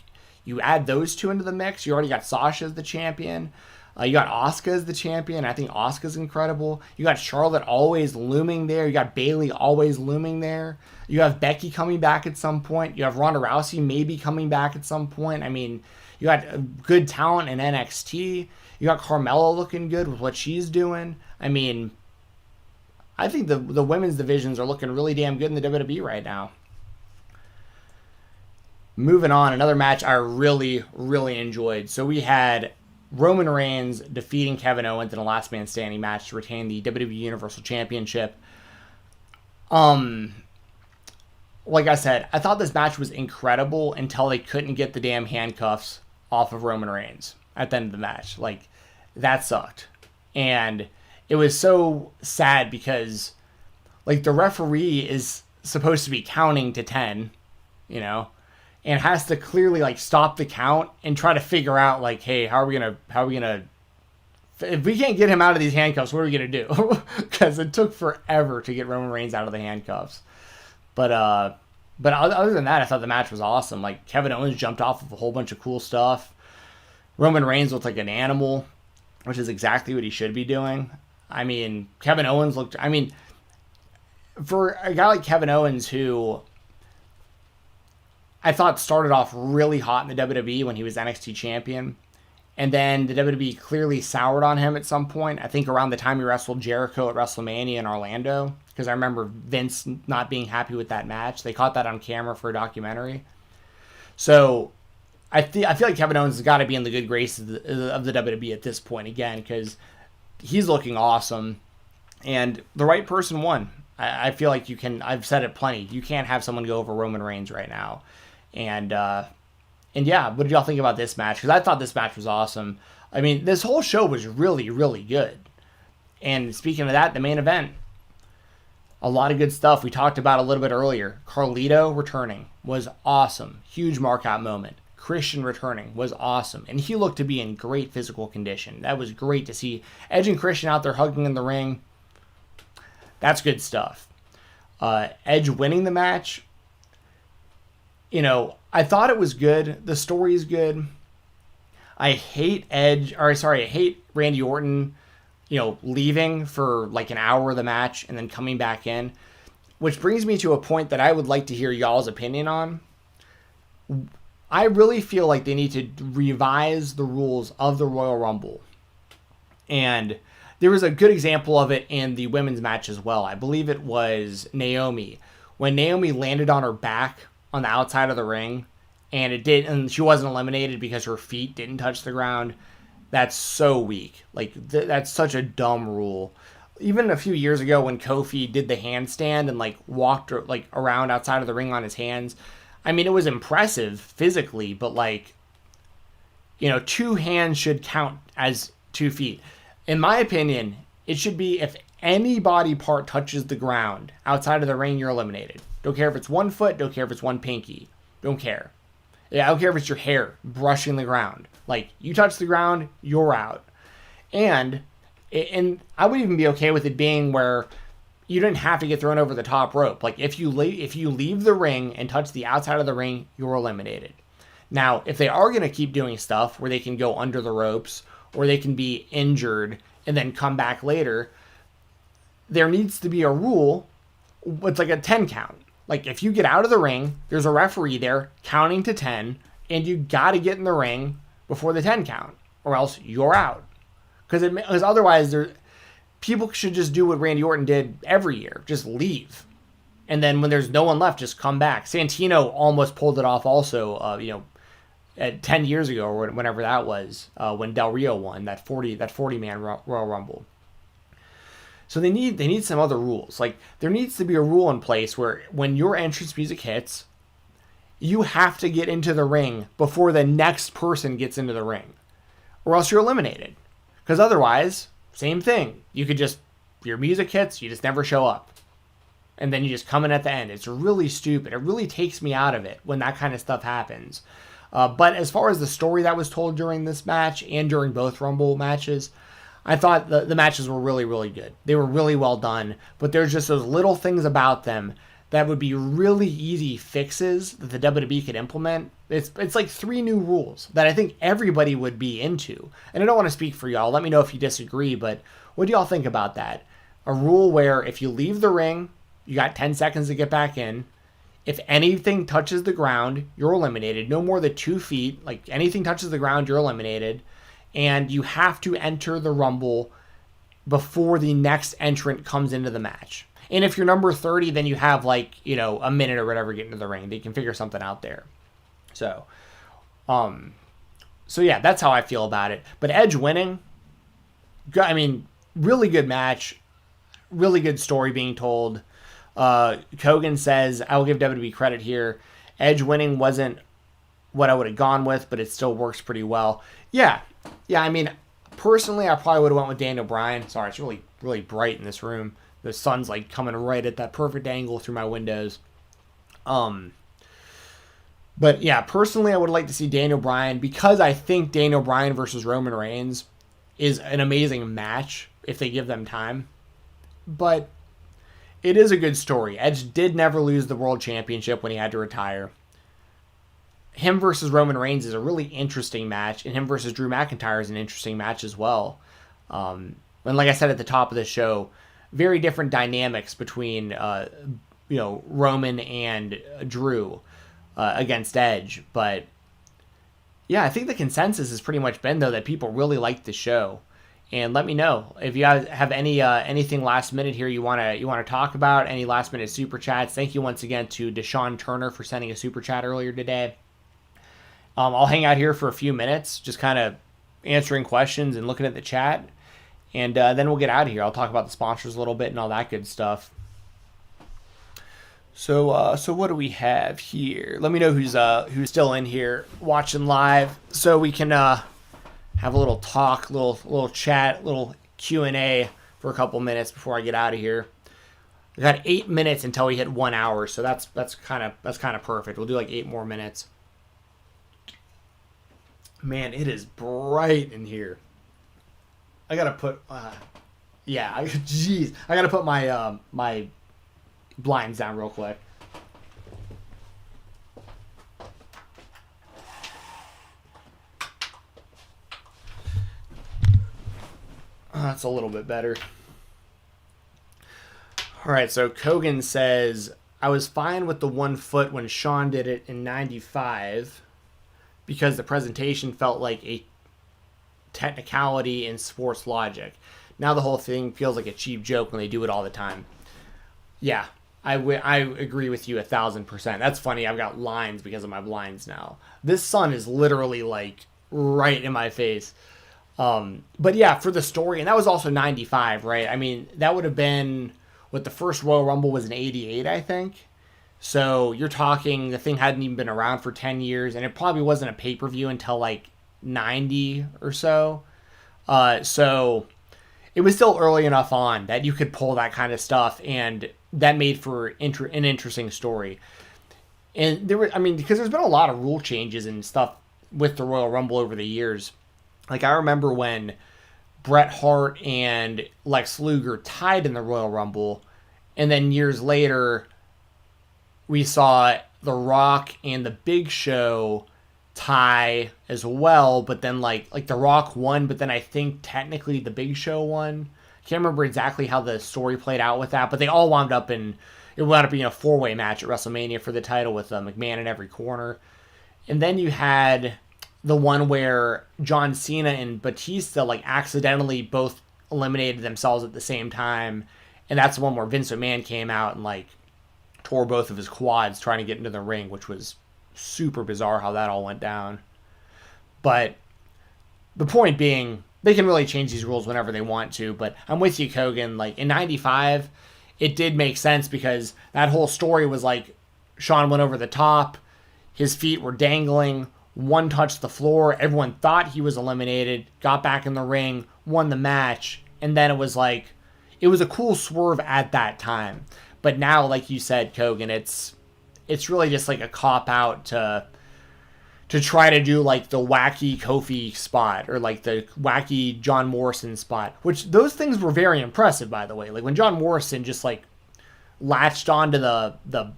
you add those two into the mix, you already got Sasha as the champion. You got Asuka as the champion. I think Asuka's incredible. You got Charlotte always looming there. You got Bayley always looming there. You have Becky coming back at some point. You have Ronda Rousey maybe coming back at some point. I mean, you got good talent in NXT. You got Carmella looking good with what she's doing. I mean, I think the women's divisions are looking really damn good in the WWE right now. Moving on, another match I really, really enjoyed. So we had Roman Reigns defeating Kevin Owens in a last man standing match to retain the WWE Universal Championship. like I said, I thought this match was incredible until they couldn't get the damn handcuffs off of Roman Reigns at the end of the match. Like, that sucked. And it was so sad because, like, the referee is supposed to be counting to 10, you know, and has to clearly, like, stop the count and try to figure out, like, hey, how are we gonna, if we can't get him out of these handcuffs, what are we gonna do? Because it took forever to get Roman Reigns out of the handcuffs. But other than that, I thought the match was awesome. Like, Kevin Owens jumped off of a whole bunch of cool stuff. Roman Reigns looked like an animal, which is exactly what he should be doing. I mean, Kevin Owens looked, I mean, for a guy like Kevin Owens, who I thought started off really hot in the WWE when he was NXT champion, and then the WWE clearly soured on him at some point. I think around the time he wrestled Jericho at WrestleMania in Orlando, because I remember Vince not being happy with that match. They caught that on camera for a documentary. So I feel like Kevin Owens has got to be in the good graces of the WWE at this point again, because he's looking awesome, and the right person won. I feel like you can. I've said it plenty. You can't have someone go over Roman Reigns right now, and yeah, what did y'all think about this match? Because I thought this match was awesome. I mean, this whole show was really, really good. And speaking of that, the main event, a lot of good stuff. We talked about a little bit earlier. Carlito returning was awesome. Huge mark-out moment. Christian returning was awesome. And he looked to be in great physical condition. That was great to see. Edge and Christian out there hugging in the ring. That's good stuff. Edge winning the match, you know, I thought it was good. The story is good. I hate Randy Orton, you know, leaving for like an hour of the match and then coming back in, which brings me to a point that I would like to hear y'all's opinion on. I really feel like they need to revise the rules of the Royal Rumble. And there was a good example of it in the women's match as well. I believe it was Naomi. When Naomi landed on her back on the outside of the ring, and she wasn't eliminated because her feet didn't touch the ground. That's so weak. Like, that's such a dumb rule. Even a few years ago when Kofi did the handstand and, like, walked, like, around outside of the ring on his hands, I mean, it was impressive physically, but, like, you know, 2 hands should count as 2 feet. In my opinion, it should be if any body part touches the ground outside of the ring, you're eliminated. Don't care if it's 1 foot, don't care if it's 1 pinky. Don't care. Yeah, I don't care if it's your hair brushing the ground. Like, you touch the ground, you're out. And I would even be okay with it being where you didn't have to get thrown over the top rope. Like, if you leave the ring and touch the outside of the ring, you're eliminated. Now, if they are going to keep doing stuff where they can go under the ropes or they can be injured and then come back later, there needs to be a rule. It's like a 10 count. Like, if you get out of the ring, there's a referee there counting to 10, and you got to get in the ring before the 10 count, or else you're out. Because otherwise, people should just do what Randy Orton did every year. Just leave. And then when there's no one left, just come back. Santino almost pulled it off also, 10 years ago, or whenever that was, when Del Rio won that 40-man Royal Rumble. So they need some other rules. Like, there needs to be a rule in place where when your entrance music hits, you have to get into the ring before the next person gets into the ring, or else you're eliminated. Because otherwise, same thing. You could just, your music hits, you just never show up. And then you just come in at the end. It's really stupid. It really takes me out of it when that kind of stuff happens. But as far as the story that was told during this match and during both Rumble matches, I thought the matches were really, really good. They were really well done, but there's just those little things about them that would be really easy fixes that the WWE could implement. It's like 3 new rules that I think everybody would be into. And I don't want to speak for y'all. Let me know if you disagree, but what do y'all think about that? A rule where if you leave the ring, you got 10 seconds to get back in. If anything touches the ground, you're eliminated. No more than 2 feet. Like, anything touches the ground, you're eliminated. And you have to enter the Rumble before the next entrant comes into the match. And if you're number 30, then you have, like, you know, a minute or whatever to get into the ring. They can figure something out there. So yeah, that's how I feel about it. But Edge winning, I mean, really good match. Really good story being told. Kogan says, I will give WWE credit here. Edge winning wasn't what I would have gone with, but it still works pretty well. Yeah. I mean, personally, I probably would have went with Daniel Bryan. Sorry, it's really, really bright in this room. The sun's like coming right at that perfect angle through my windows. But yeah, personally, I would like to see Daniel Bryan, because I think Daniel Bryan versus Roman Reigns is an amazing match if they give them time. But it is a good story. Edge did never lose the world championship when he had to retire. Him versus Roman Reigns is a really interesting match, and him versus Drew McIntyre is an interesting match as well. And like I said at the top of the show, very different dynamics between Roman and Drew against Edge. But yeah, I think the consensus has pretty much been, though, that people really like the show. And let me know if you guys have anything last minute here you want to talk about, any last minute super chats. Thank you once again to Deshaun Turner for sending a super chat earlier today. I'll hang out here for a few minutes, just kind of answering questions and looking at the chat, and then we'll get out of here. I'll talk about the sponsors a little bit and all that good stuff. So what do we have here? Let me know who's still in here watching live, so we can have a little talk, little chat, little Q&A for a couple minutes before I get out of here. We got 8 minutes until we hit 1 hour, so that's kind of perfect. We'll do like 8 more minutes. Man, it is bright in here. I gotta put, I gotta put my my blinds down real quick. That's a little bit better. All right, so Kogan says, I was fine with the 1 foot when Shawn did it in 95 because the presentation felt like a technicality in sports logic. Now the whole thing feels like a cheap joke when they do it all the time. Yeah, I agree with you 1,000%. That's funny. I've got lines because of my blinds now. This sun is literally like right in my face. But yeah, for the story, and that was also 95, right? I mean, that would have been what the first Royal Rumble was in 88, I think. So you're talking, the thing hadn't even been around for 10 years, and it probably wasn't a pay-per-view until like 90 or so. So it was still early enough on that you could pull that kind of stuff, and that made for an interesting story. And because there's been a lot of rule changes and stuff with the Royal Rumble over the years. Like, I remember when Bret Hart and Lex Luger tied in the Royal Rumble, and then years later, we saw The Rock and The Big Show tie as well, but then like The Rock won, but then I think technically The Big Show won. Can't remember exactly how the story played out with that, but they all wound up being a 4-way match at WrestleMania for the title with McMahon in every corner. And then you had the one where John Cena and Batista like accidentally both eliminated themselves at the same time, and that's the one where Vince McMahon came out and like tore both of his quads trying to get into the ring, which was super bizarre how that all went down. But the point being, they can really change these rules whenever they want to. But I'm with you, Kogan. Like, in 95, it did make sense because that whole story was like Shawn went over the top, his feet were dangling, one touched the floor, everyone thought he was eliminated, got back in the ring, won the match, and then it was a cool swerve at that time. But now, like you said, Kogan, it's really just like a cop-out to try to do like the wacky Kofi spot or like the wacky John Morrison spot, which those things were very impressive, by the way. Like when John Morrison just like latched onto the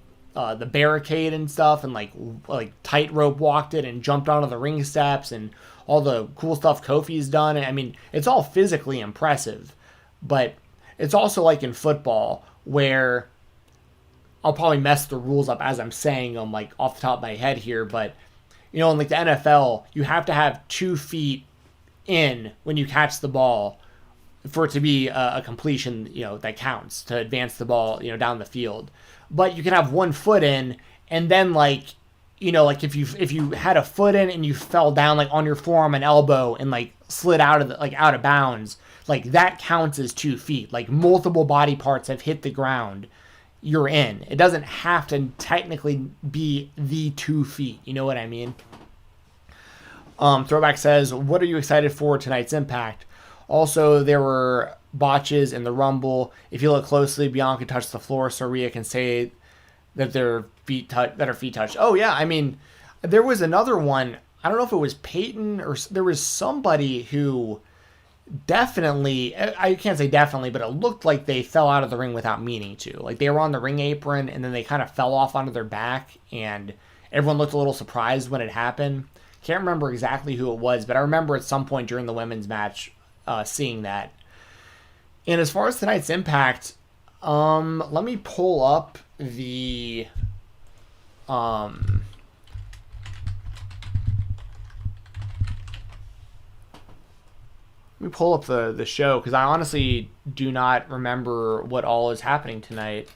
barricade and stuff and like tightrope walked it and jumped onto the ring steps and all the cool stuff Kofi's done. I mean, it's all physically impressive, but it's also like in football where I'll probably mess the rules up as I'm saying them like off the top of my head here, but in like the NFL, you have to have 2 feet in when you catch the ball for it to be a completion, that counts to advance the ball, down the field. But you can have 1 foot in, and then like if you had a foot in and you fell down like on your forearm and elbow and like slid out of bounds, like that counts as 2 feet. Like multiple body parts have hit the ground you're in. It doesn't have to technically be the 2 feet. You know what I mean? Throwback says, what are you excited for tonight's Impact? Also, there were botches in the Rumble. If you look closely, Bianca touched the floor, so Rhea can say that her feet touched. Oh yeah, I mean, there was another one. I don't know if it was Peyton or there was somebody who definitely, I can't say definitely, but it looked like they fell out of the ring without meaning to. Like they were on the ring apron and then they kind of fell off onto their back, and everyone looked a little surprised when it happened. Can't remember exactly who it was, but I remember at some point during the women's match seeing that. And as far as tonight's Impact, let me pull up the let me pull up the show, because I honestly do not remember what all is happening tonight.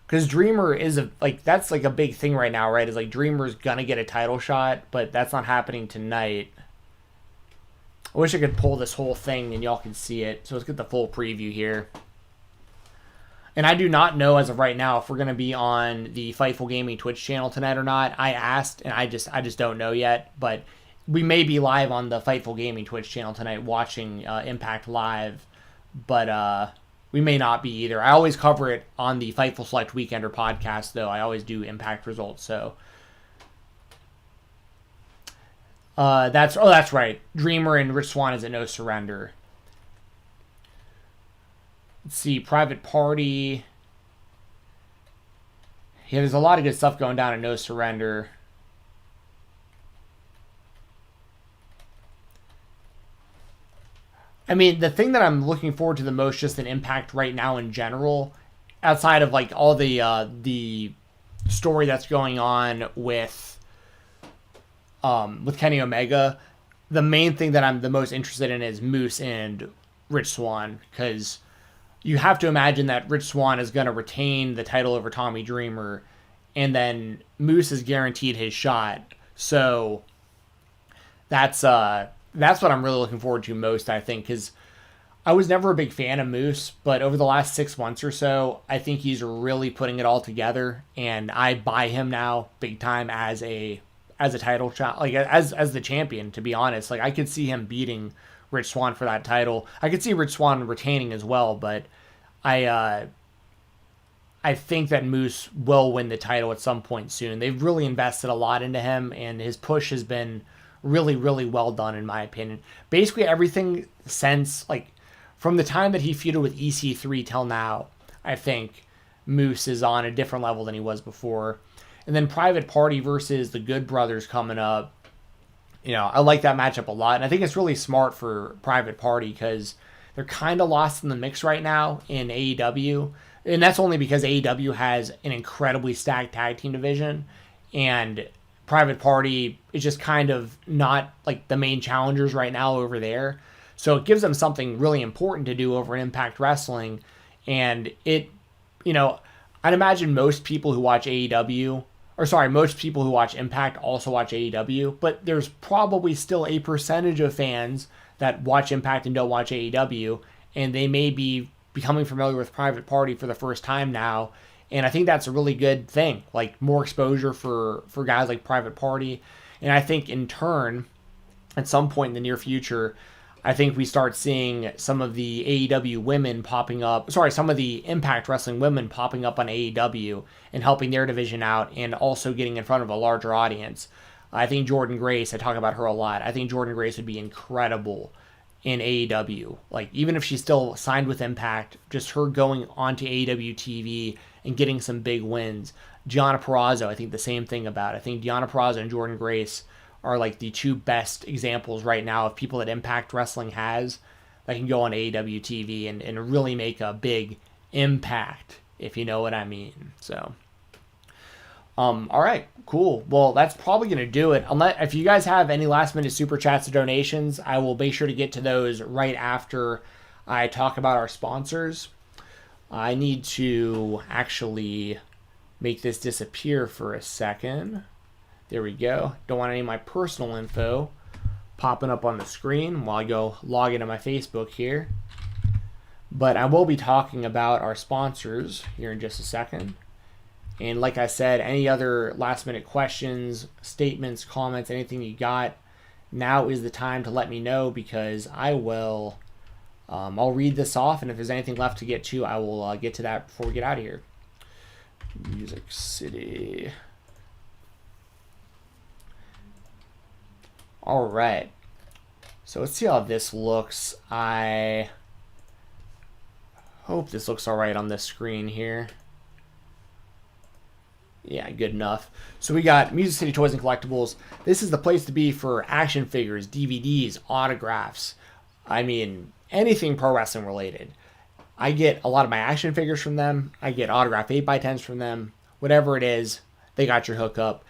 Because Dreamer is that's like a big thing right now, right? Is like Dreamer's gonna get a title shot, but that's not happening tonight. I wish I could pull this whole thing and y'all can see it. So let's get the full preview here. And I do not know as of right now if we're gonna be on the Fightful Gaming Twitch channel tonight or not. I asked and I just don't know yet. But we may be live on the Fightful Gaming Twitch channel tonight watching Impact live. But we may not be either. I always cover it on the Fightful Select Weekender podcast, though. I always do Impact results, so. That's right. Dreamer and Rich Swann is at No Surrender. Let's see, Private Party. Yeah, there's a lot of good stuff going down at No Surrender. I mean, the thing that I'm looking forward to the most just in Impact right now in general, outside of like all the story that's going on with Kenny Omega, the main thing that I'm the most interested in is Moose and Rich Swann, because you have to imagine that Rich Swann is going to retain the title over Tommy Dreamer, and then Moose is guaranteed his shot. So that's what I'm really looking forward to most, I think, because I was never a big fan of Moose, but over the last 6 months or so, I think he's really putting it all together, and I buy him now big time as a title shot, like as the champion, to be honest. Like I could see him beating Rich Swann for that title. I could see Rich Swann retaining as well, but I think that Moose will win the title at some point soon. They've really invested a lot into him, and his push has been really, really well done, in my opinion. Basically, everything since, like, from the time that he feuded with EC3 till now, I think Moose is on a different level than he was before. And then Private Party versus the Good Brothers coming up. You know, I like that matchup a lot. And I think it's really smart for Private Party because they're kind of lost in the mix right now in AEW. And that's only because AEW has an incredibly stacked tag team division. And Private Party is just kind of not like the main challengers right now over there. So it gives them something really important to do over in Impact Wrestling. And it, you know, I'd imagine most people who watch most people who watch Impact also watch AEW, but there's probably still a percentage of fans that watch Impact and don't watch AEW, and they may be becoming familiar with Private Party for the first time now. And I think that's a really good thing, like more exposure for guys like Private Party. And I think in turn, at some point in the near future, I think we start seeing some of the AEW women some of the Impact Wrestling women popping up on AEW and helping their division out and also getting in front of a larger audience. I think Jordynne Grace, I talk about her a lot. I think Jordynne Grace would be incredible in AEW. Like, even if she's still signed with Impact, just her going onto AEW TV and getting some big wins. Gianna Purrazzo, I think the same thing about. I think Gianna Purrazzo and Jordynne Grace are like the two best examples right now of people that Impact Wrestling has that can go on AEW TV and really make a big impact, if you know what I mean. So, all right, cool. Well, that's probably going to do it. If you guys have any last minute super chats or donations, I will make sure to get to those right after I talk about our sponsors. I need to actually make this disappear for a second. There we go. Don't want any of my personal info popping up on the screen while I go log into my Facebook here. But I will be talking about our sponsors here in just a second. And like I said, any other last minute questions, statements, comments, anything you got, now is the time to let me know, because I will, I'll read this off, and if there's anything left to get to, I will get to that before we get out of here. Music City. All right. So let's see how this looks. I hope this looks all right on this screen here. Yeah, good enough. So we got Music City Toys and Collectibles. This is the place to be for action figures, DVDs, autographs. I mean, anything pro wrestling related. I get a lot of my action figures from them. I get autographed 8x10s from them. Whatever it is, they got your hookup.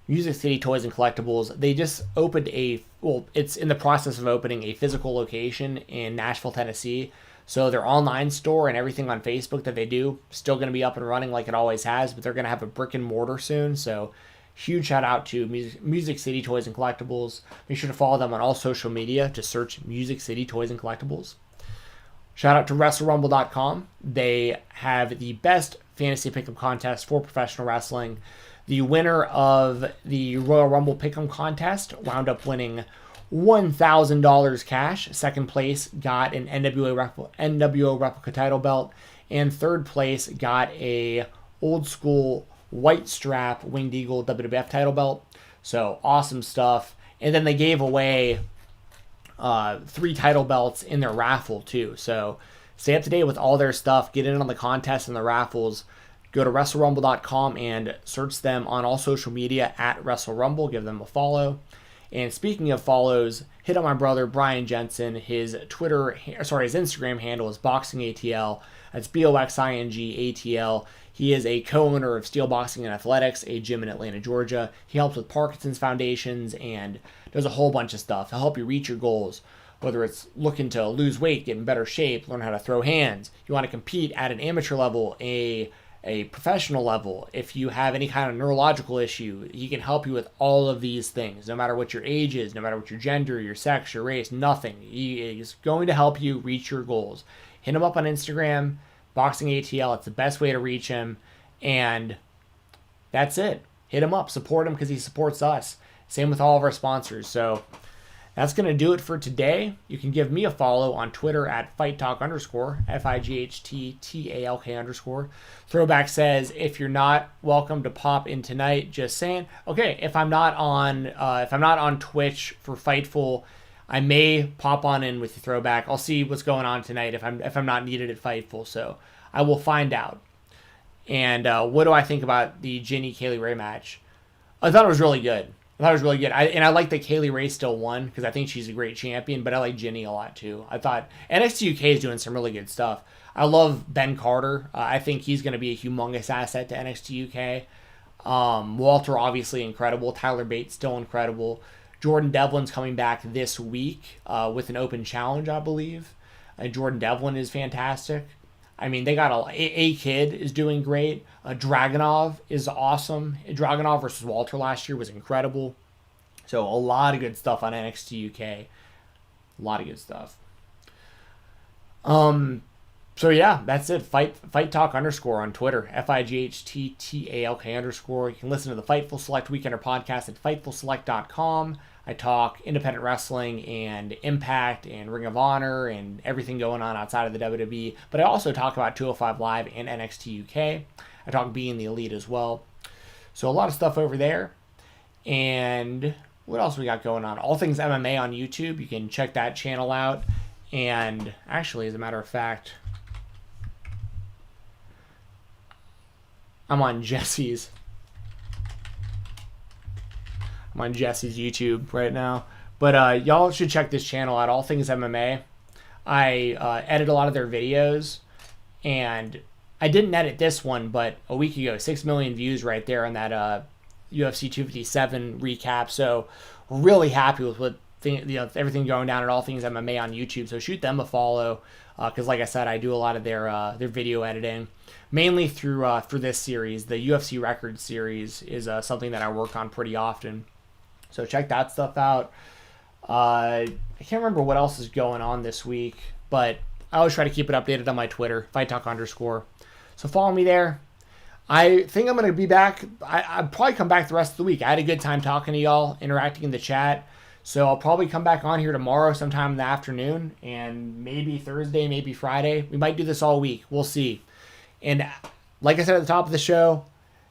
Music City Toys and Collectibles, they just opened it's in the process of opening a physical location in Nashville, Tennessee. So their online store and everything on Facebook that they do, still going to be up and running like it always has, but they're going to have a brick and mortar soon. So huge shout out to Music City Toys and Collectibles. Make sure to follow them on all social media. Just search Music City Toys and Collectibles. Shout out to WrestleRumble.com. They have the best fantasy pick'em contest for professional wrestling. The winner of the Royal Rumble pick'em contest wound up winning $1,000 cash. Second place got an NWO replica title belt, and third place got a old school white strap Winged Eagle WWF title belt. So awesome stuff. And then they gave away 3 title belts in their raffle too. So stay up to date with all their stuff. Get in on the contests and the raffles. Go to WrestleRumble.com and search them on all social media at WrestleRumble. Give them a follow. And speaking of follows, hit on my brother Bryan Jensen. His Instagram handle is BoxingATL. That's BoxingATL. He is a co-owner of Steel Boxing and Athletics, a gym in Atlanta, Georgia. He helps with Parkinson's Foundations and does a whole bunch of stuff to help you reach your goals. Whether it's looking to lose weight, get in better shape, learn how to throw hands, you want to compete at an amateur level, a professional level, if you have any kind of neurological issue, he can help you with all of these things, no matter what your age is, no matter what your gender, your sex, your race, nothing. He is going to help you reach your goals. Hit him up on Instagram, BoxingATL. It's the best way to reach him, and that's it. Hit him up, support him because he supports us. Same with all of our sponsors. So that's going to do it for today. You can give me a follow on Twitter at FightTalk_, FIGHTTALK_. Throwback says, if you're not welcome to pop in tonight, just saying. Okay, if I'm not on Twitch for Fightful, I may pop on in with the Throwback. I'll see what's going on tonight if I'm not needed at Fightful, so I will find out. And what do I think about the Ginny Kaylee Ray match? I thought it was really good. I like that Kaylee Ray still won because I think she's a great champion, but I like Ginny a lot too. I thought NXT UK is doing some really good stuff. I love Ben Carter. I think he's going to be a humongous asset to NXT UK. Walter, obviously incredible. Tyler Bates, still incredible. Jordan Devlin's coming back this week with an open challenge, I believe. Jordan Devlin is fantastic. I mean, they got a Kid is doing great. Dragunov is awesome. Dragunov versus Walter last year was incredible. So a lot of good stuff on NXT UK. A lot of good stuff. So yeah, that's it. Fight Talk _ on Twitter. FIGHTTALK_. You can listen to the Fightful Select Weekender podcast at FightfulSelect.com. I talk independent wrestling and Impact and Ring of Honor and everything going on outside of the WWE. But I also talk about 205 Live and NXT UK. I talk Being the Elite as well. So a lot of stuff over there. And what else we got going on? All Things MMA on YouTube. You can check that channel out. And actually, as a matter of fact, I'm on Jessi's YouTube right now. But y'all should check this channel out, All Things MMA. I edit a lot of their videos, and I didn't edit this one, but a week ago, 6 million views right there on that UFC 257 recap. So really happy with what everything going down at All Things MMA on YouTube. So shoot them a follow, because like I said, I do a lot of their video editing. Mainly through this series. The UFC Records series is something that I work on pretty often. So check that stuff out. I can't remember what else is going on this week, but I always try to keep it updated on my Twitter, #. So follow me there. I think I'm going to be back. I'll probably come back the rest of the week. I had a good time talking to y'all, interacting in the chat. So I'll probably come back on here tomorrow sometime in the afternoon, and maybe Thursday, maybe Friday. We might do this all week. We'll see. And like I said at the top of the show,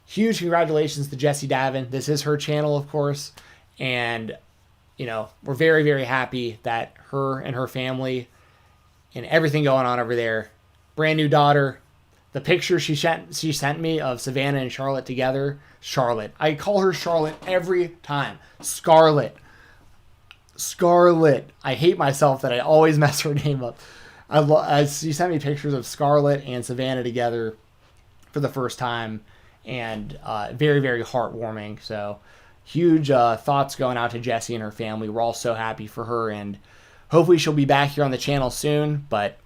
huge congratulations to Jessi Davin. This is her channel, of course. And, you know, we're very, very happy that her and her family and everything going on over there. Brand new daughter. The picture she sent me of Savannah and Charlotte together. Charlotte. I call her Charlotte every time. Scarlett. I hate myself that I always mess her name up. She sent me pictures of Scarlett and Savannah together for the first time. And very, very heartwarming. So huge thoughts going out to Jessi and her family. We're all so happy for her. And hopefully she'll be back here on the channel soon. But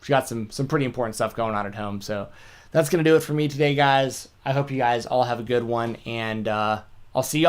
she got some pretty important stuff going on at home. So that's going to do it for me today, guys. I hope you guys all have a good one. And I'll see y'all